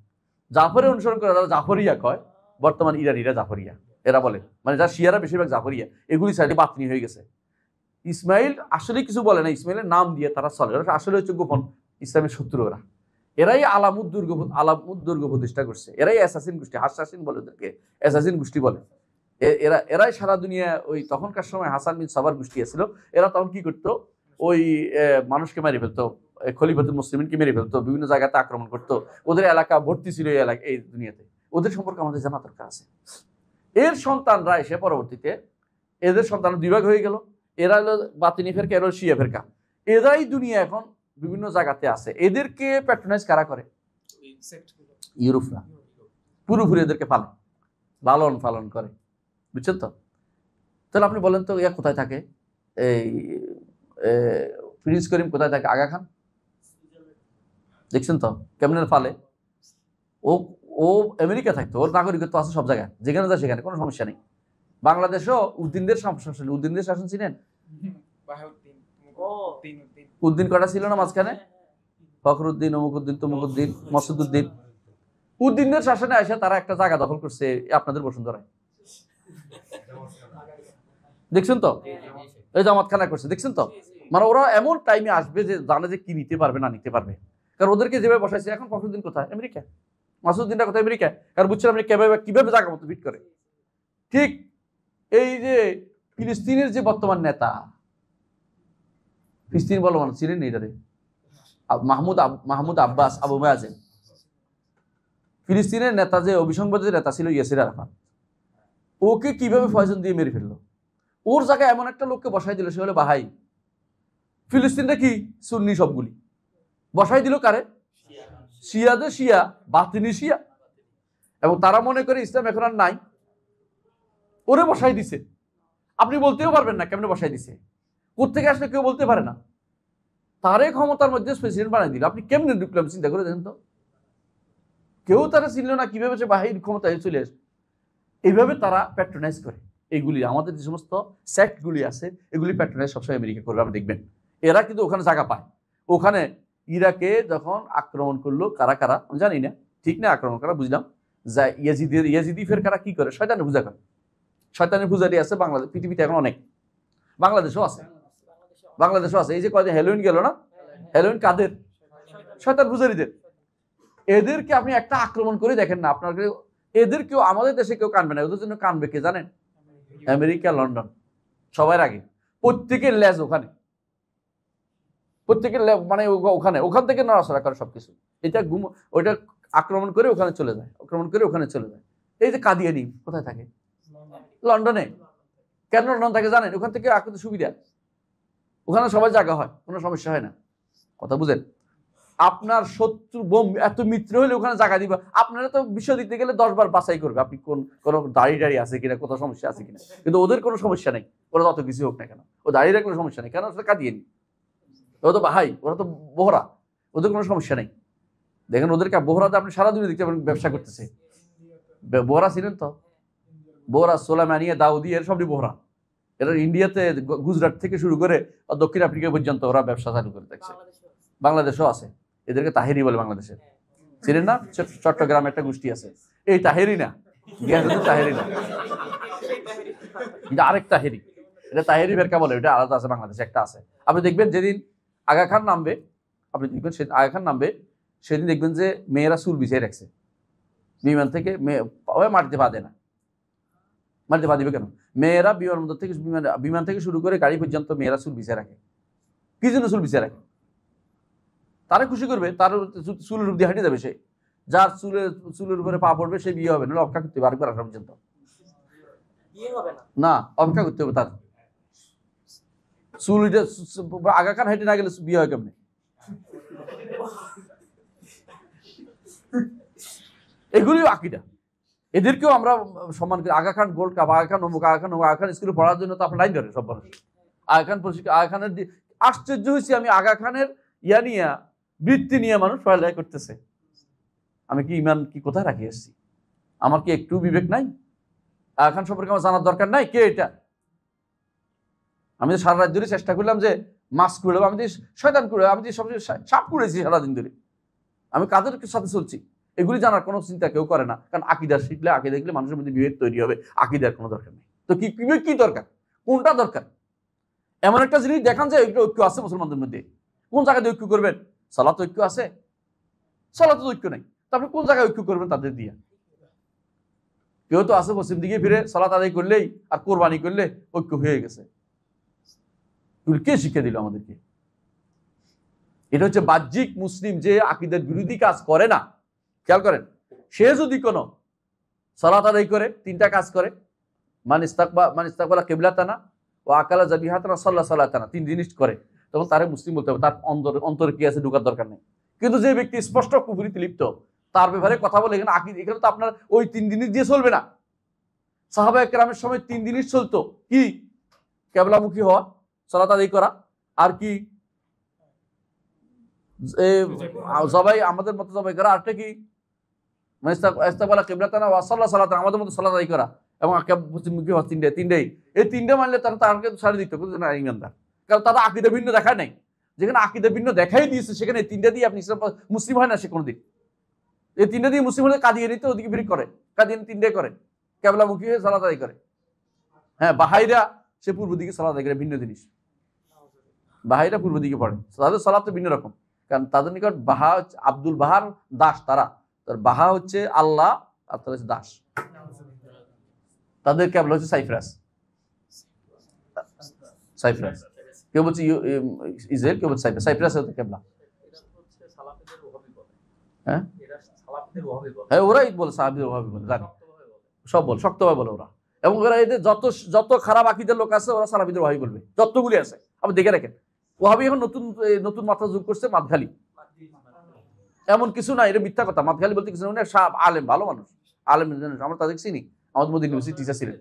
জাফরের অনুসরণ করে যারা জাফরিয়া কয়, বর্তমান ইরানিরা জাফরিয়া এরা বলে, মানে যারা শিয়ারা বেশিরভাগ জাফরিয়া, এগুলি সাইডে বাতনি হয়ে গেছে। ইসমাইল আসলে কিছু বলে না, ইসমাইলের নাম দিয়ে তারা চলে, ওরা আসলে হচ্ছে গোপন ইসলামের শত্রু। ওরা এরাই আলামুদ দুর্গ প্রতিষ্ঠা করছে, এরাই অ্যাসাসিন গোষ্ঠী, হাসাসিন বলে ওদেরকে, অ্যাসাসিন গোষ্ঠী বলে। এরাই সারা দুনিয়া, ওই তখনকার সময় হাসান বিন সাবার গোষ্ঠী ছিল, এরা তখন কি করতো, ওই মানুষকে মেরে ফেলতো, খলিফাতুল মুসলিমিনকে মেরে ফেলতো, বিভিন্ন জায়গাতে আক্রমণ করতো, ওদের এলাকা ভর্তি ছিল এই এলাকা, এই দুনিয়াতে। ওদের সম্পর্কে আমাদের জানা দরকার আছে। এর সন্তানরা এসে পরবর্তীতে, এদের সন্তান 2 ভাগ হয়ে গেল, এরা হলো বাতিনি ফেরকা, এরা শিয়া ফেরকা। এরাই দুনিয়া এখন বিভিন্ন জায়গাতে আছে। এদেরকে প্যাট্রোনাইজ কারা করে? ইউরোপরা পুরোপুরি এদেরকে লালন পালন করে, বুঝছেন তো। তাহলে আপনি বলেন তো, ইয়া কোথায় থাকে, এই প্রিন্স করিম কোথায় থাকে? আগা খান, দেখছেন তো কেমনের ফালে। ও আমেরিকা থাকতো, ওর নাগরিকত্ব আছে সব জায়গায়, যেখানে যায় সেখানে, কোনো সমস্যা নেই। বাংলাদেশও উদ্দিনদের শাসন, উদ্দিনদের শাসন ছিলেন। উদ্দিন কটা ছিল না মাঝখানে? ফখরুদ্দিন, অমুকুদ্দিন, তমুকুদ্দিন, মসুদউদ্দিন। উদ্দিনদের শাসনে এসে তারা একটা জায়গা দখল করছে আপনাদের বসুন্ধরায়, দেখছেন তো, এই জামাতখানা করছে, দেখছেন তো। মানে ওরা এমন টাইমে আসবে যে জানে যে কি নিতে পারবে না নিতে পারবে, কারণ ওদেরকে যেভাবে বসাইছে। এখন ফখরুদ্দিন কোথায়? আমেরিকা। মাসুদ্দিনটা কোথায়? আমেরিকা। কারণ বুঝছেন আপনি কিভাবে জায়গা মতো বিট করে। ঠিক এই যে ফিলিস্তিনের যে বর্তমান নেতা, ফিলিস্তিন বলো মানুষ ছিলেন এইটারে, মাহমুদ আব্বাস আবু মায়াজেন, ফিলিস্তিনের নেতা, যে অভিসংবাদের নেতা ছিল ইয়াসির আরাফাত, ওকে কিভাবে পয়জন দিয়ে মেরে ফেললো। ওর জায়গায় এমন একটা লোককে বসাই দিল, সে হলো বাহাই। ফিলিস্তিনটা কি সুন্নি, সবগুলি বসাই দিল কারে? শিয়াদের শিয়া, বাতিনি শিয়া। এবং তারা মনে করে ইসলাম এখন আর নাই, ওরে বসাই দিছে। আপনি বলতেও পারবেন না কেমনে বসাই দিছে, কোত্থেকে আসলে কেউ বলতে পারে না। তারে ক্ষমতার মধ্যে প্রেসিডেন্ট বানাই দিল, আপনি কেমনে ঢুকলাম চিন্তা করে দেখেন তো। কেউ তারা চিনল না, কিভাবে সে বাহির ক্ষমতায় চলে আসে। এইভাবে তারা প্যাট্রোনাইজ করে। এইগুলি আমাদের যে সমস্ত সেক্টগুলি আছে, এগুলি প্যাট্রোনাইজ সবসময় আমেরিকা করবে। আপনি দেখবেন এরা কিন্তু ওখানে জায়গা পায়। ওখানে ইরাকে যখন আক্রমণ করলো, কারা কারা আমি জানি না, ঠিক না, আক্রমণ করা বুঝলাম, যা ইয়াজিদি ফেরকারা কি করে, শয়তানের পূজা করে। শয়তানের পূজারি আছে বাংলাদেশ, পৃথিবীতে এখন অনেক, বাংলাদেশও আছে। এই যে কয়দিন হ্যালোইন গেল না, হ্যালোইন কাদের? শয়তান পূজারীদের। এদেরকে আপনি একটা আক্রমণ করে দেখেন না, আপনার এদের কেউ আমাদের দেশে কেউ কানবে না, ওদের জন্য কানবে কে জানেন? আমেরিকা, লন্ডন, সবার আগে। প্রত্যেকের লেজ ওখানে, প্রত্যেকের মানে ওখান থেকে নড়াচড়া করে সবকিছু। এটা ওইটা আক্রমণ করে ওখানে চলে যায়, এই যে কাদিয়ানি কোথায় থাকে? লন্ডনে। কেন লন্ডন থাকে জানেন? ওখান থেকে আক্রমণ সুবিধা, ওখানে সবাই জায়গা হয়, কোনো সমস্যা হয় না। কথা বুঝেন? আপনার শত্রু বোম এত মিত্র হলে ওখানে জায়গা দিবা। আপনারা তো বিষয় দিতে গেলে 10 বার বাছাই করবে, আপনি কোনো দাড়ি আছে কিনা, কোথাও সমস্যা আছে কিনা। কিন্তু ওদের কোনো সমস্যা নেই, ওরা যত কিছু হোক না কেন, ও দাঁড়িয়ে রাখলে সমস্যা নেই। কেন? ওটা কাঁদিয়ে নি, ওরা তো ভাই, ওরা তো বহরা, ওদের কোনো সমস্যা নেই। দেখেন ওদেরকে বোহরাতে আপনি সারা দিনে দেখতে পাবেন ব্যবসা করতেছে। বোহরা ছিলেন তো, বোহরা, সোলাইমানিয়া, দাউদি, এর সবই বোহরা। এরা ইন্ডিয়াতে গুজরাট থেকে শুরু করে দক্ষিণ আফ্রিকা পর্যন্ত ওরা ব্যবসা চালু করে দেখছে। বাংলাদেশেও আছে, এদেরকে তাহেরি বলে বাংলাদেশে। ছিলেন না, চট্টগ্রামে একটা গোষ্ঠী আছে, এই তাহেরি না, তাহেরি না, এটা আরেক তাহেরি, এটা তাহেরি ফেরকা বলে, এটা আলাদা আছে, বাংলাদেশে একটা আছে। আপনি দেখবেন যেদিন আগা খান নামবে, আপনি দেখবেন আগা খান নামবে সেদিন দেখবেন যে মেয়েরা চুল বিছিয়ে রাখছে বিমান থেকে, মাটিতে পা দেয় না। মাটিতে পা দিবে কেন? মেয়েরা বিমানবন্দর থেকে, বিমান থেকে শুরু করে গাড়ি পর্যন্ত মেয়েরা চুল বিছিয়ে রাখে। কি জন্য চুল বিছিয়ে রাখে? তারা খুশি করবে, তার চুলের উপর দিয়ে হাঁটে যাবে সে, যার চুলের উপরে পা পড়বে সে বিয়ে হবে, না অপেক্ষা করতে হবে আরেকবার আসা পর্যন্ত, না অপেক্ষা করতে হবে তার। চুল আগা খান হেঁটে না গেলে বিয়ে হয় কেমনে? এগুলিও আকীদা, এদেরকেও আমরা সম্মান করি। আগা খান গোল্ড কাপ, আগা খান অমুক, আগা খান অমুক, আগা খান স্কুলে পড়ার জন্য তো আপনার লাইন ধরে সব মানুষ। আগা খান প্রশিক্ষণ, আগা খানের আশ্চর্য হয়েছি আমি, আগা খানের ইয়া নিয়ে, বৃত্তি নিয়ে মানুষ পড়ালেখা করতেছে। আমি কি ইমান কি কোথায় রাখি এসেছি? আমার কি একটু বিবেক নাই? আগা খান সম্পর্কে আমার জানার দরকার নাই কে এটা? আমি সারা রাত ধরে চেষ্টা করলাম যে মাস্ক করে, আমি শয়তান করে, আমি সবচেয়ে সাপ করেছি সারাদিন ধরে। আমি কাদের সাথে চলছি এগুলি জানার কোনো চিন্তা কেউ করে না, কারণ আকীদা শিখলে, আকীদা দেখলে মানুষের মধ্যে বিভেদ তৈরি হবে। আকীদার কোনো দরকার নেই। তো কি বিবেক কি দরকার? কোনটা দরকার? এমন একটা জিনিস দেখান যে ঐক্য আছে মুসলমানদের মধ্যে। কোন জায়গায় ঐক্য করবেন? সালাত ঐক্য আছে? সালাতে ঐক্য নাই, তারপরে কোন জায়গায় ঐক্য করবেন তাদের দিয়ে? কেউ তো আছে পশ্চিম দিকে ফিরে সালাত আদায় করলেই আর কোরবানি করলে ঐক্য হয়ে গেছে। কে শিক্ষা দিল আমাদেরকে? এটা হচ্ছে বাহ্যিক মুসলিম যে আকীদার বিরোধী কাজ করে না। খেয়াল করেন, সে যদি কোনো সালাত আদায় করে, তিনটা কাজ করে, মান ইস্তাকবালা কিবলাতানা ওয়া আকালা যাবিহাতানা সাল্লা সালাতানা, তিন জিনিস করে, তখন তারে মুসলিম বলতে হবে। তার অন্তরে কি আছে ঢোকার দরকার নেই। কিন্তু যে ব্যক্তি স্পষ্ট কুফরিতে লিপ্ত, তার ব্যাপারে কথা বলে এখানে এখানে তো আপনার ওই তিন জিনিস দিয়ে চলবে না। সাহাবায়ে কেরামের সময় তিন জিনিস চলতো, কি? কিবলামুখী হওয়া, সালাত আদায় করা, আর কি জবাই, আমাদের মতো জবাই করা, আরটা কি ইস্তাকবালা কিবলাতানা ওয়া সাল্লা সালাতানা, আমাদের মতো সালাত আদায় করা, এবং পশ্চিমমুখী হওয়া, তিনটাই। এই তিনটা মানলে তারকে ছাড়ে দিত না ইমানদার, কারণ তারা আকীদা ভিন্ন দেখায় নাই। যেখানে আকীদা ভিন্ন দেখাই দিয়েছে সেখানে তিনটা দিয়ে আপনি ইসলাম মুসলিম হয় না সে কোনোদিন। এই তিনটা দিয়ে মুসলিম হলে কাদিয়ানি তো ওদিকে ফিরে করে, কাদিয়ানি তিনটাই করে, কিবলামুখী হয়ে সালাত আদায় করে। হ্যাঁ, বাহাইরা সে পূর্ব দিকে সালাত আদায় করে, ভিন্ন জিনিস। বাহাইরা পূর্ব দিকে পড়ে, তাদের সালাত তো ভিন্ন রকম, কারণ তাদের নিকট বাহা আব্দুল বাহার দাস, তারা তার বাহা হচ্ছে আল্লাহ আর তারা হচ্ছে দাস। তাদের কেবলা হচ্ছে সাইপ্রাস। সাইপ্রাস কেউ বলছে ইসরায়েল, কেউ বলছে সাইপ্রাস। সাইপ্রাস হচ্ছে কেবলা। হ্যাঁ হ্যাঁ, ওরাই বলে সাহাবীদের ওহাবি বলে, জানি সব বল, শক্তভাবে বলে ওরা। এবং ওরা এদের যত খারাপ আকীদার লোক আছে ওরা সালাফিদের ওহাবি বলবে, যতগুলি আছে আপনি দেখে রাখেন। ওহাবি এখন নতুন মাত্রা যোগ করছে, মাতখালি। এমন কিছু না, এটা মিথ্যা কথা। মাতখালি বলতে কিছু না, সব আলেম, ভালো মানুষ, আলেম, আমরা তাদের চিনি, আমাদের মধ্যে ইউনিভার্সিটি টিচার ছিলেন।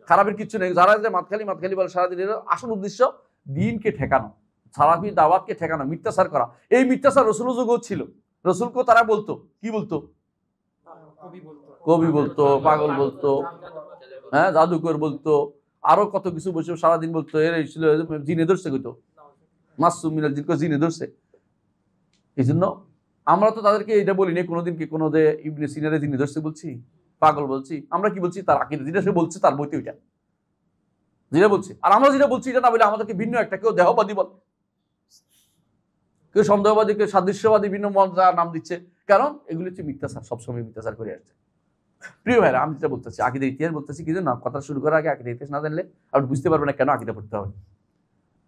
খারাপের কিছু নেই। যারা যে মাতখালি বলে সারাদিনের আসল উদ্দেশ্য দিনকে ঠেকানো, সালাফি দাওয়াতকে ঠেকানো, মিথ্যাচার করা। এই মিথ্যাচার রসুলের যুগও ছিল। রসুলকেও তারা বলতো, কি বলতো? কবি বলতো, পাগল বলতো, হ্যাঁ, জাদুকর বলতো, আরো কত কিছু বসে সারাদিন বলতো। এর ছিল জিনে ধরছে, কইতো মাসুম মিনাল জিনকে জিনে ধরছে। এই জন্য আমরা তো তাদেরকে এটা বলি না কোনোদিন, কি কোনো যে ইবনে সিনারে জিনে ধরছে বলছি, পাগল বলছি। আমরা কি বলছি? তার আকীদা যেটা সে বলছে তার বইতে ওইটা যেটা বলছি, আর আমরা যেটা বলছি এটা না বলে আমাদেরকে ভিন্ন একটা, কেউ দেহবাদী বল, কেউ সন্দেহবাদী, কেউ সাদৃশ্যবাদী, ভিন্ন নাম দিচ্ছে। কারণ এগুলি হচ্ছে মিথ্যাচার, সবসময় মিথ্যাচার করে আসছে। প্রিয় ভাইরা, আমি যেটা বলতেছি, আকীদার ইতিহাস বলতেছি, কি না, কথা শুরু করার আগে আকীদার ইতিহাস না জানলে আপনি বুঝতে পারবেন না কেন আকীদা পড়তে হবে।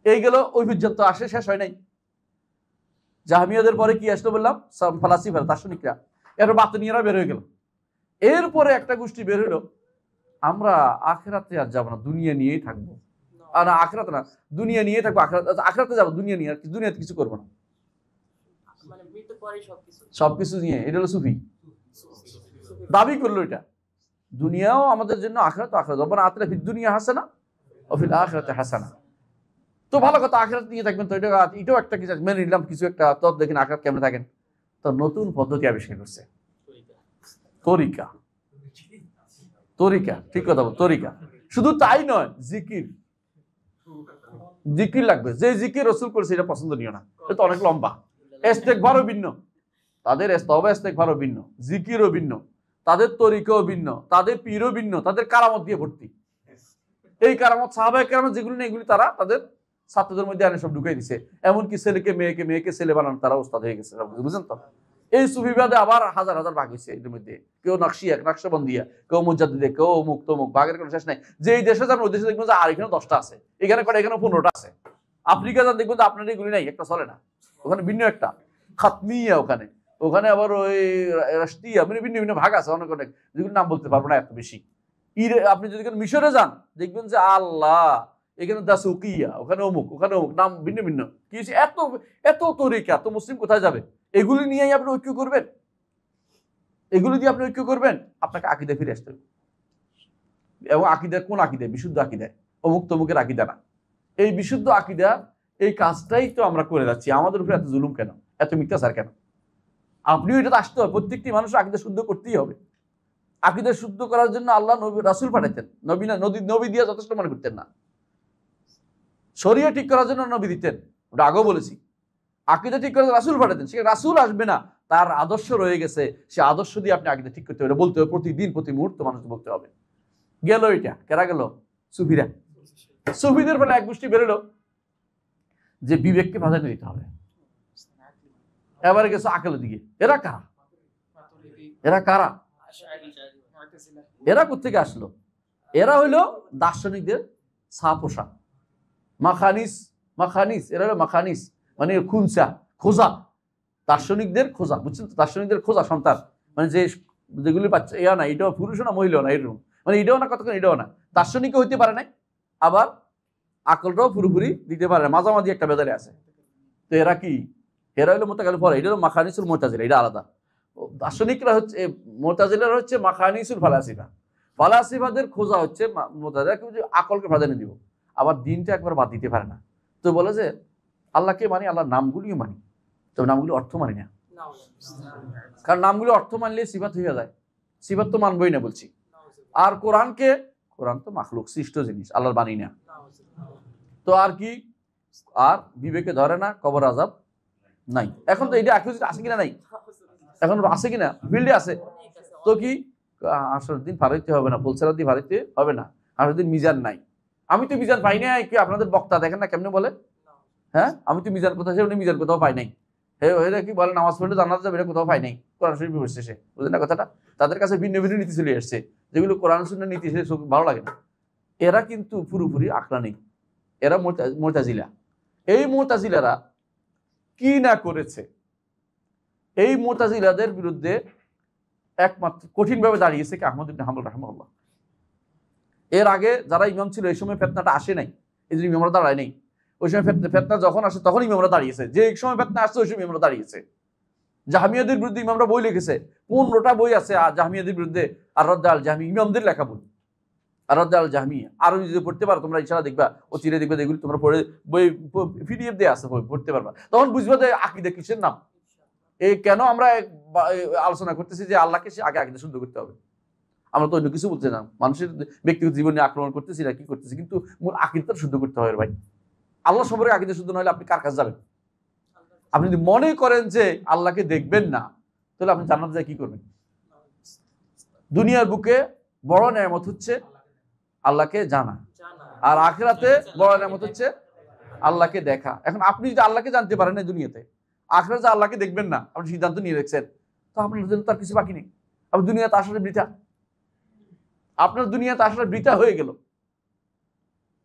এই গেল, ওই পর্যন্ত আসে, শেষ হয় নাই। জাহমিয়াদের পরে কি আসলো বললাম? ফালাসিফারা, দার্শনিকরা। এরপর বাতিনিয়ারা বের হয়ে গেল। এরপরে একটা গোষ্ঠী বের হলো, আমরা আখিরাতে আর যাবো না, দুনিয়া নিয়েই থাকবো। আর আখিরাতে না, দুনিয়া নিয়ে থাকবো, আখিরাতে যাবো, দুনিয়া নিয়ে, আর দুনিয়াতে কিছু করবো না, সবকিছু নিয়ে। এটা হলো সুফি দাবি করলো। এটা দুনিয়াও আমাদের জন্য, আখিরাত আখিরাত, রব্বানা আতিনা ফিদ দুনিয়া হাসানা ওয়া ফিল আখিরাতি হাসানা। তো ভালো কথা, আখিরাত নিয়ে থাকবেন, তো এটাও একটা কিছু মেনে নিলাম, কিছু একটা। তো দেখেন আখিরাত কেমনে থাকেন, তো নতুন পদ্ধতি আবিষ্কার করছে, তরিকা। তরিকা, ঠিক কথা বল, তরিকা। শুধু তাই নয়, জিকির। জিকির লাগবে, যে জিকির রাসূল করেছে এটা পছন্দনীয় না, এটা অনেক লম্বা। ইস্তেগফারও ভিন্ন, তাদের তওবা ইস্তেগফারও ভিন্ন, জিকিরও ভিন্ন, তাদের তরিকাও ভিন্ন, তাদের পীরও ভিন্ন, তাদের কারামত দিয়ে ভর্তি। এই কারামত সাহাবায়ে কেরাম যেগুলো নেই, এগুলি তারা তাদের ছাত্রদের মধ্যে আনে সব ঢুকাই দিছে। এমনকি ছেলেকে মেয়েকে, মেয়েকে ছেলে বানানো তারা ওস্তাদ হয়ে গেছে, বুঝলেন তো? এই সুফিবাদে আবার হাজার হাজার ভাগ হয়েছে এদের মধ্যে। কেউ নকশবন্দিয়া, কেউ মুজাদ্দিদে, কেউ অমুক তমুক, ভাগের কোনো শেষ নাই। যে এই দেশে যান ওই দেশে দেখবেন যে আর এখানে 10টা আছে, এখানে কটা, এখানে 15টা আছে। আফ্রিকা যান দেখবেন যে আপনার এগুলি নাই, একটা চলে না, ওখানে ভিন্ন একটা খাতমিয়া, ওখানে ওখানে আবার ওই রাষ্ট্রীয়, মানে ভিন্ন ভিন্ন ভাগ আছে অনেক অনেক, যেগুলো নাম বলতে পারবো না এত বেশি। আপনি যদি মিশরে যান দেখবেন যে আল্লাহ, এখানে দাসুকিয়া, ওখানে অমুক, ওখানে অমুক, নাম ভিন্ন ভিন্ন। কি হচ্ছে, এত এত তরিকা, তো মুসলিম কোথায় যাবে? এগুলি নিয়েই আপনি ঐক্য করবেন, এগুলি দিয়ে আপনি ঐক্য করবেন, আপনাকে আকীদা ফিরে আসতে হবে। এবং আকীদা কোন আকীদা? বিশুদ্ধ আকীদা, অমুক তমুকের আকীদা না। এই বিশুদ্ধ আকীদা, এই কাজটাই তো আমরা করে যাচ্ছি। আমাদের উপরে এত জুলুম কেন, এত মিথ্যাচার কেন? আপনিও এটা আসতে হবে, প্রত্যেকটি মানুষ আকীদা শুদ্ধ করতেই হবে। আকীদা শুদ্ধ করার জন্য আল্লাহ নবী রাসূল পাঠাতেন, নবী না, নবী দিয়ে যথেষ্ট মনে করতেন না। শরিয়া ঠিক করার জন্য নবী দিতেন, ওটা আগেও বলেছি। আকীদা ঠিক করে রাসূল পাঠাতেন, সে রাসূল আসবে না, তার আদর্শ রয়ে গেছে, সে আদর্শ দিয়ে আপনি আকীদা ঠিক করতে হবে, বলতে হবে প্রতিদিন, প্রতি মুহূর্ত মানুষকে বলতে হবে। গেল এটা, কেরা গেল? সুফিরা। সুফিদের ফলে এক গোষ্ঠী বেরোলো যে বিবেককে প্রাধান্য দিতে হবে, এবারে গেছে আকলের দিকে। এরা কারা? এরা কারা? এরা কোত্থেকে আসলো? এরা হইলো দার্শনিকদের ছাপোষা, মাখানিস। মাখানিস, এরা হলো মাখানিস, মানে খুনসা, খোঁজা, দার্শনিকদের খোঁজা, বুঝছেন তো? দার্শনিকদের খোঁজা সন্তান, মানে যে যেগুলি বাচ্চা, ইয়া না, এটাও পুরুষ না মহিলাও না, এরকম, মানে এটাও না কতক্ষণ এটাও না, দার্শনিকও হইতে পারে নাই, আবার আকলটাও পুরোপুরি দিতে পারে না, মাঝামাঝি একটা বেদারে আছে। তো এরা কি? এরা হলো মোতাকাল পরে, এটা হলো মাখানিসুল মুতাজিলা, এটা আলাদা। দার্শনিকরা হচ্ছে, মুতাজিলারা হচ্ছে মাখানিসুল ফালাসিফা। ফালাসিফাদের খোঁজা হচ্ছে মুতাজিলা, কেউ যে আকলকে প্রাধান্য দিব, আবার দিনটা একবার বাদ দিতে পারে না। তো বলে যে আল্লাহকে মানি, আল্লাহর নামগুলিও মানি, তবে নামগুলি অর্থ মানি না। কারণ নামগুলি অর্থ মানলে সিফাত হয়ে যায়, সিফাত তো মানবই না বলছি। আর কোরআনকে, কোরআন তো মাখলুক, সৃষ্ট জিনিস, আল্লাহর বাণী না। তো আর কি? আর বিবেকে ধরে না, কবর আযাব নাই। এখন তো এটা আছে কিনা? নাই, এখন আছে কিনা? ফিল্ডে আছে। তো কি 18 দিন ফারাইতে হবে না, ফুলসেরাত দিয়ে ফারাইতে হবে না, 18 দিন মিজান নাই। আমি তো মিজান পাই নাই, কি আপনাদের বক্তা দেখেন না কেমনে বলে? হ্যাঁ, আমি তো মিজান কোথায়, উনি মিজান কোথাও পাই নাই। এরা কি বলে নামাজ পড়লে জান্নাত যাবে, এটা কোথাও পাই নাই, কোরআন শরীফ বসছে সে, বুঝলেন না কথাটা? তাদের কাছে ভিন্ন ভিন্ন নীতি চলে আসছে, যেগুলো কোরআন সুন্নাহর নীতি, সে ভালো লাগে না। এরা কিন্তু পুরোপুরি আকলা নেই, এরা মুতাজিলা। এই মুতাজিলারা কি না করেছে, এই মুতাজিলাদের বিরুদ্ধে একমাত্র কঠিনভাবে দাঁড়িয়েছে কি আহমদ ইবনে হাম্বল রাহিমাহুল্লাহ। এর আগে যারা ইমাম ছিল, এই সময় ফিতনাটা আসে নাই, এই জন্য ইমামরা দাঁড়ায় নাই। ওই সময় ফিতনা যখন আসে তখন ইমামরা দাঁড়িয়েছে, যে এক সময় ফিতনা আসছে ওই সময় ইমামরা দাঁড়িয়েছে। জাহমিয়াদের বিরুদ্ধে ইমামরা বই লিখেছে, 15টা বই আছে জাহমিয়াদের বিরুদ্ধে, আর রদ্দ আল জাহমি, ইমামদের লেখা বই, আর রদ্দ আল জাহমি। আরো যদি পড়তে পারো তোমরা, ইনশাআল্লাহ দেখবা, ও চিরে দেখবে, এগুলি তোমরা পড়ে, বই পিডিএফ দিয়ে আছে, বই পড়তে পারবা, তখন বুঝবা যে আকীদা কিসের নাম। এই কেন আমরা আলোচনা করতেছি যে আল্লাহকে আগে আকীদা শুদ্ধ করতে হবে। আমরা তো অন্য কিছু বলতে না, মানুষের ব্যক্তিগত জীবনে আক্রমণ করতেছি না, কি করতেছি, কিন্তু মূল আকীদাটা শুদ্ধ করতে হবে ভাই। আল্লাহ সম্পর্কে আকীদা শুদ্ধ না হলে আপনি কার কাছে যাবেন? আপনি যদি মনে করেন যে আল্লাহকে দেখবেন না, তাহলে আপনি জান্নাতে যায় কি করবেন? দুনিয়ার বুকে বড় নেয়ামত হচ্ছে আল্লাহকে জানা, আর আখিরাতে বড় নেয়ামত হচ্ছে আল্লাহকে দেখা। এখন আপনি যদি আল্লাহকে জানতে পারেন না দুনিয়াতে, আখিরাতে আল্লাহকে দেখবেন না, আপনি সিদ্ধান্ত নিয়ে রেখেছেন, তো আপনার জন্য তার কিছু বাকি নেই। আপনি দুনিয়াতে আসলে বৃথা, আপনার দুনিয়াতে আসলে বৃথা হয়ে গেল।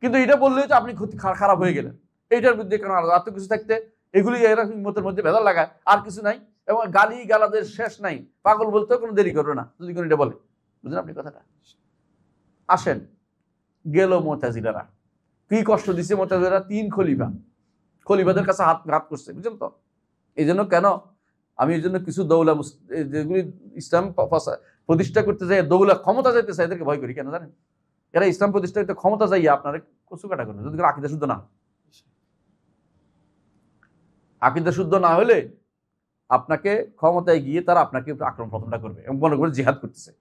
কিন্তু এটা বললে তো আপনি খারাপ হয়ে গেলেন, এইটার বিরুদ্ধে কেন এত কিছু থাকতে, এগুলি এরকম মতের মধ্যে ভেজাল লাগায়, আর কিছু নাই। এবং গালি গালাদের শেষ নাই, পাগল বলতেও কোনো দেরি করবে না যদি কোনো এটা বলে, বুঝলেন আপনি কথাটা? আসেন, গেল মুতাজিলারা, কি কষ্ট দিচ্ছে মুতাজিলারা, 3 খলিফাদের কাছে হাত করছে, বুঝলেন তো? এই জন্য কেন আমি এই জন্য কিছু দৌলা যেগুলি ইসলাম প্রতিষ্ঠা করতে চাই, দৌলা ক্ষমতা যাইতে চাই, এদেরকে ভয় করি কেন জানেন? এরা ইসলাম প্রতিষ্ঠা করতে ক্ষমতা যাইয়া আপনার কচু কাটা করবে, যদি আকীদা শুদ্ধ না। আকীদা শুদ্ধ না হলে আপনাকে ক্ষমতায় গিয়ে তারা আপনাকে আক্রমণ প্রথমটা করবে এবং মনে করে জিহাদ করতেছে,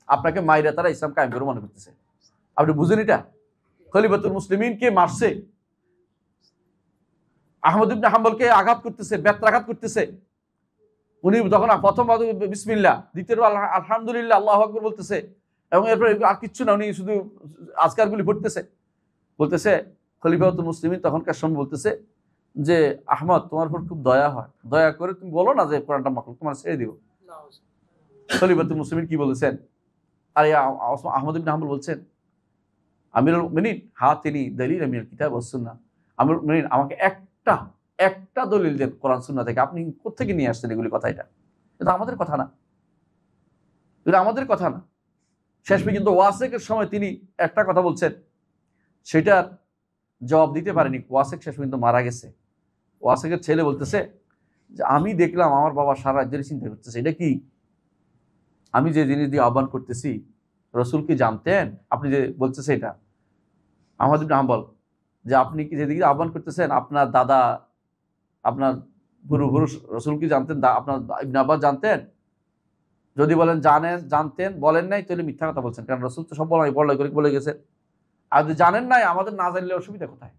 আপনাকে মাইরা তারা ইসলাম কায়েম করে মনে করতেছে। আপনি বুঝেন এটা? খলিফাতুল মুসলিমিনকে মারছে, আহমদ ইবনে হাম্বলকে আঘাত করতেছে, বেত্রাঘাত করতেছে। উনি তখন প্রথম বিসমিল্লাহ, দ্বিতীয়বার আলহামদুলিল্লাহ, আল্লাহু আকবার বলতেছে, এবং এরপর আর কিচ্ছু না, উনি শুধু আজকারগুলি পড়তেছে। বলতেছে খলিফাতুল মুসলিমিন তখনকার সময় বলতেছে যে আহমদ, তোমার উপর খুব দয়া হয়, দয়া করে তুমি বলো না যে কোরআনটা মাখলুক, তোমার ছেড়ে দিব। খলিফাতুল মুসলিমিন কি বলেছেন? আর আহমদ ইবনে হাম্বল বলছেন, আমিরুল মুমিনিন হাতিনি দলিল মিনাল কিতাব ওয়াস সুন্নাহ, আমিরুল মুমিনিন আমাকে একটা দলিল দেন কোরআন সুন্নাহ থেকে। আপনি কোত্থেকে নিয়ে আসছেন এগুলি? কথা এটা আমাদের কথা না, এটা আমাদের কথা না। শেষ পর্যন্ত ওয়াসেকের সময় তিনি একটা কথা বলছেন, সেটার জবাব দিতে পারেনি। ওয়াসেক শেষ পর্যন্ত মারা গেছে। ওয়াসেকের ছেলে বলতেছে যে আমি দেখলাম আমার বাবা সারা রাজ্যের চিন্তা করতেছে, এটা কি? আমি যে জিনিস দিয়ে আহ্বান করতেছি রসুল কি জানতেন? আপনি যে বলতেছে এটা আহমদ ইবনে হাম্বল, যে আপনি কি যেদিকে আহ্বান করতেছেন আপনার দাদা, আপনার পূর্বপুরুষ রসুল কি জানতেন? আপনার ইবনে আব্বাস জানতেন? যদি বলেন জানতেন, বলেন নাই, তাহলে মিথ্যা কথা বলছেন, কারণ রসুল তো সব বলাই করে বলে গেছেন। আর যদি জানেন নাই, আমাদের না জানলে অসুবিধা কোথায়?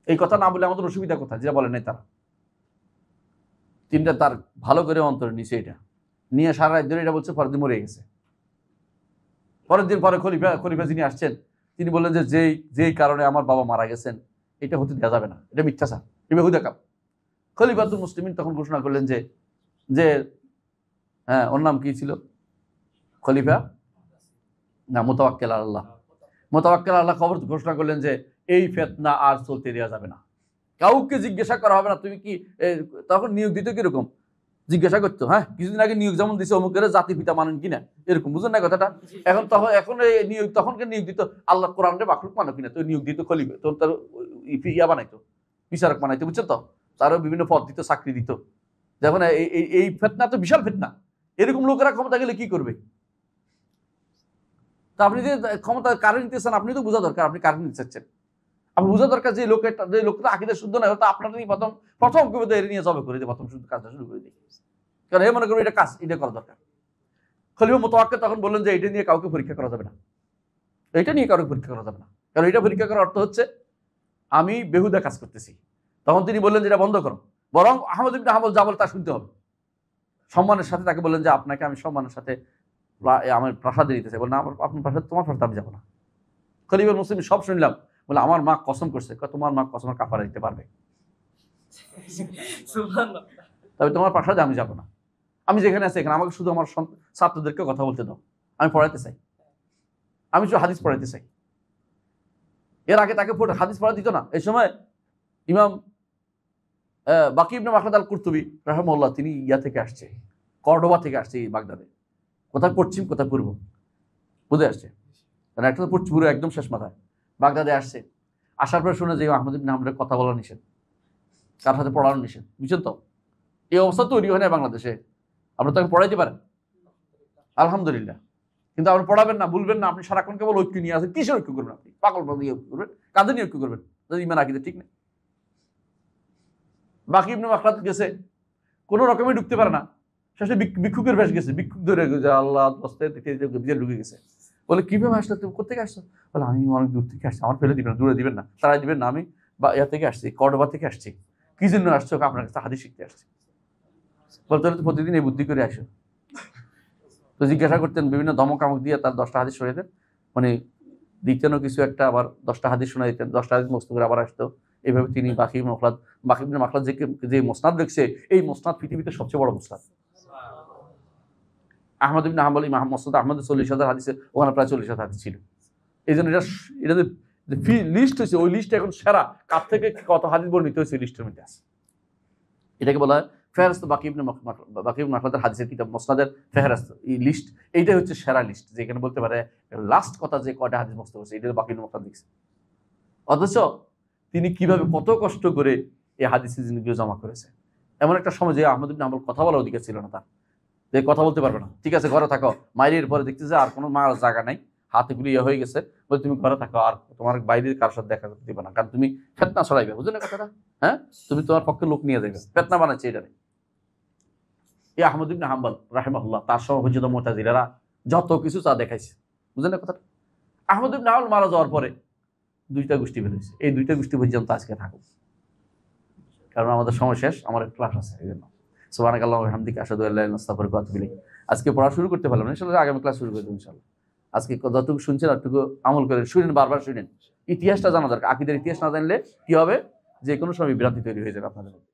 এই কথা না বলে আমাদের অসুবিধা কোথায়? যেটা বলেন নাই তারা। তিনটা তার ভালো করে অন্তরে নিচে এটা নিয়ে সারা রাত ধরে এটা বলছে, পরের দিন মরে গেছে। পরের দিন পরে খলিফা যিনি আসছেন তিনি বললেন যে যেই কারণে আমার বাবা মারা গেছেন এটা হতে দেওয়া যাবে না, এটা মিথ্যাচার, এটা বেহুদা কাম। খলিফাতুল মুসলিমিন তখন ঘোষণা করলেন যে হ্যাঁ, ওর নাম কি ছিল? খলিফা না, মুতাওয়াক্কিল আল্লাহ। মুতাওয়াক্কিল আল্লাহ খবর ঘোষণা করলেন যে এই ফিতনা আর চলতে দেওয়া যাবে না, কাউকে জিজ্ঞাসা করা হবে না তুমি কি। তখন নিয়োগ দিত কিরকম? জিজ্ঞাসা করতো, হ্যাঁ কিছুদিন আগে নিয়োগ যেমন দিছে অমুকের জাতি পিতা মানেন কিনা, এরকম, বুঝলেন না কথাটা? এখন এই নিয়োগ, তখনকে নিয়োগ দিত আল্লাহ কোরআনরে মাখলুক মানো কিনা, তো নিয়োগ দিত খলিফা, তখন তার ইয়া বানাইতো, বিচারক বানাইতো, বুঝছেন তো? তারও বিভিন্ন পদ দিত, চাকরি দিত। যখন এই ফিতনা তো বিশাল ফিতনা, এরকম লোকেরা ক্ষমতা গেলে কি করবে? তা আপনি যে ক্ষমতা কারে নিতেছেন, আপনি তো বোঝা দরকার আপনি কারে নিতে চাচ্ছেন। আপনি বোঝা দরকার যে লোকটা আকিদা শুদ্ধ নয়, হয়তো আপনারই প্রথম কবিতা এর নিয়ে জবে করে দিয়ে প্রথম শুধু কাজটা শুরু করে দিই, কারণ এ মনে করবে এটা কাজ, এটা করা দরকার। খলিফা মুতাওয়াক্কিল তখন বললেন যে এটা নিয়ে কাউকে পরীক্ষা করা যাবে না, এটা নিয়ে কাউকে পরীক্ষা করা যাবে না, কারণ এটা পরীক্ষা করার অর্থ হচ্ছে আমি বেহুদা কাজ করতেছি। তখন তিনি বললেন যে এটা বন্ধ করো, বরং আহমদ ইবনে হাম্বল যা বলে তা শুনতে হবে। সম্মানের সাথে তাকে বললেন যে আপনাকে আমি সম্মানের সাথে আমার প্রাসাদে নিতে চাই। বললেন আপনার প্রাসাদ, তোমার প্রাসাদ আমি যাবো না। খলিফা মুসলিম সব শুনলাম, বলে আমার মা কসম করছে, তোমার মা কসমের কাফারা দিতে পারবে, তবে তোমার প্রাসাদে আমি যাবো না। আমি যেখানে আছি এখানে আমাকে শুধু আমার ছাত্রদেরকে কথা বলতে দাও, আমি পড়াইতে চাই, আমি শুধু হাদিস পড়াইতে চাই। এর আগে তাকে হাদিস পড়া দিত না। এই সময় ইমাম বাকি ইবনে মাখলাদ আল কুরতুবী রাহিমাহুল্লাহ, তিনি ইয়া থেকে আসছে, কর্ডোবা থেকে আসছে, এই বাগদাদে, কোথায় পশ্চিম কোথায় পূর্ব বুঝে আসছে, কারণ একটা তো পুরো একদম শেষ মাথায় বাগদাদে আসছে। আসার পরে শুনে যে আহমদ ইবনে হাম্বলের কথা বলা নিষেধ, কার সাথে পড়ানো নিষেধ, বুঝছেন তো? এই অবস্থা তৈরি হয় না বাংলাদেশে। আপনি তাকে পড়াইতে পারেন আলহামদুলিল্লাহ, কিন্তু আপনি পড়াবেন না, বলবেন না, আপনি সারাক্ষণ কেবল ঐক্য নিয়ে আসেন। কিসের ঐক্য করবেন? আপনি পাগল দিয়ে ঐক্য করবেন, কাদের নিয়ে ঐক্য করবেন? যদি ইমান আকিদা ঠিক নেই। বাকি ইবনে মাখলাদ গেছে, কোনো রকমে ঢুকতে পারে না, শেষে ভিক্ষুকের বেশ গেছে, ভিক্ষুক ধরে আল্লাহ ঢুকে গেছে। বলে কিভাবে আসলে, তুমি কোথেকে আসছো? বলে আমি অনেক দূর থেকে আসছি, আমার ফেলে দিবেন না, দূরে দিবেন না, তারাই দিবেন না, আমি ইয়া থেকে আসছি, কর্ডোবা থেকে আসছি। কি জন্য আসছো? আপনার কাছে হাদিস শিখতে আসছি। বলতে হলে তো প্রতিদিন এই বুদ্ধি করে আসো। তো জিজ্ঞাসা করতেন, বিভিন্ন ধমক কামক দিয়ে তার 10টা হাদিস শোনাই দেন, মানে দিতেনও কিছু একটা, আবার 10টা হাদিস শোনা দিতেন, 10টা হাদিস মস্ত করে আবার আসতো। এইভাবে তিনি বাকি ইবনে মাখলাদ যে মুসনাদ লিখছে, এই মুসনাদ পৃথিবীতে সবচেয়ে বড় মুসনাদ। আহমদ ইবনে হাম্বল ইমাম মুসনাদ আহমদ 40,000 হাদিসে, ওখানে প্রায় 40,000 হাদিস ছিল। এই জন্য এটা যে লিস্ট হয়েছে, ওই লিস্টটা এখন সেরা, কার থেকে কত হাদিস বর্ণিত হয়েছে লিস্টের মধ্যে আছে। এটাকে বলা হয় ফেহরিস্ত বাকি ইবনে মাখলাদের হাদিসের কিতাব মুসনাদের ফেহরিস্ত, এই লিস্ট, এইটাই হচ্ছে সেরা লিস্ট, যেখানে বলতে পারে লাস্ট কথা যে কয়টা হাদিস মুস্তাদ হয়েছে, এটা বাকি ইবনে মাখলাদ লিখছে। অথচ তিনি কিভাবে কত কষ্ট করে এই হাদিস জিনিসগুলো জমা করেছে। এমন একটা সময় যে আহমদ ইবনে হাম্বল কথা বলার অধিকার ছিল না তার, যে কথা বলতে পারবে না, ঠিক আছে ঘরে থাকো। মায়ের পরে দেখতেছে আর কোনো মার জায়গা নাই, হাতে গুলি ইয়ে হয়ে গেছে, বলে তুমি ঘরে থাকো, আর তোমার বাইরের কার সাথে দেখা করতে দিবে না, কারণ তুমি ফিতনা ছড়াইবে, বুঝলে কথাটা? হ্যাঁ, তুমি তোমার পক্ষে লোক নিয়ে যাবে, ফিতনা বানাচ্ছে এটা। এই আহমদ ইবনে হাম্বল রাহিমাহুল্লাহ তার সময় পর্যন্ত মুতাজিলারা যত কিছু চা দেখাইছে, বুঝলেন না কথাটা? আহমদ ইবনে হাম্বল মারা যাওয়ার পরে দুইটা গোষ্ঠী বেরোয়েছে, এই দুইটা গোষ্ঠী পর্যন্ত আজকে থাকুক, কারণ আমাদের সময় শেষ, আমার ক্লাস আছে এই জন্য। সুবহানাকাল্লাহু ওয়া বিহামদিকা আশহাদু আল্লা ইলাহা ইল্লা আনতা আস্তাগফিরুকা ওয়া আতুবু ইলাইক। আজকে পড়া শুরু করতে পারলাম না, ইনশাআল্লাহ আগামী ক্লাস শুরু করে দেব ইনশাআল্লাহ। আজকে যতটুকু শুনছেন ততটুকু আমল করেন, শুনেন, বারবার শুনেন। ইতিহাসটা জানা দরকার, আকীদার ইতিহাস না জানলে কি হবে, যে কোনো সময় বিভ্রান্তি তৈরি হয়ে যাবে আপনাদের মধ্যে।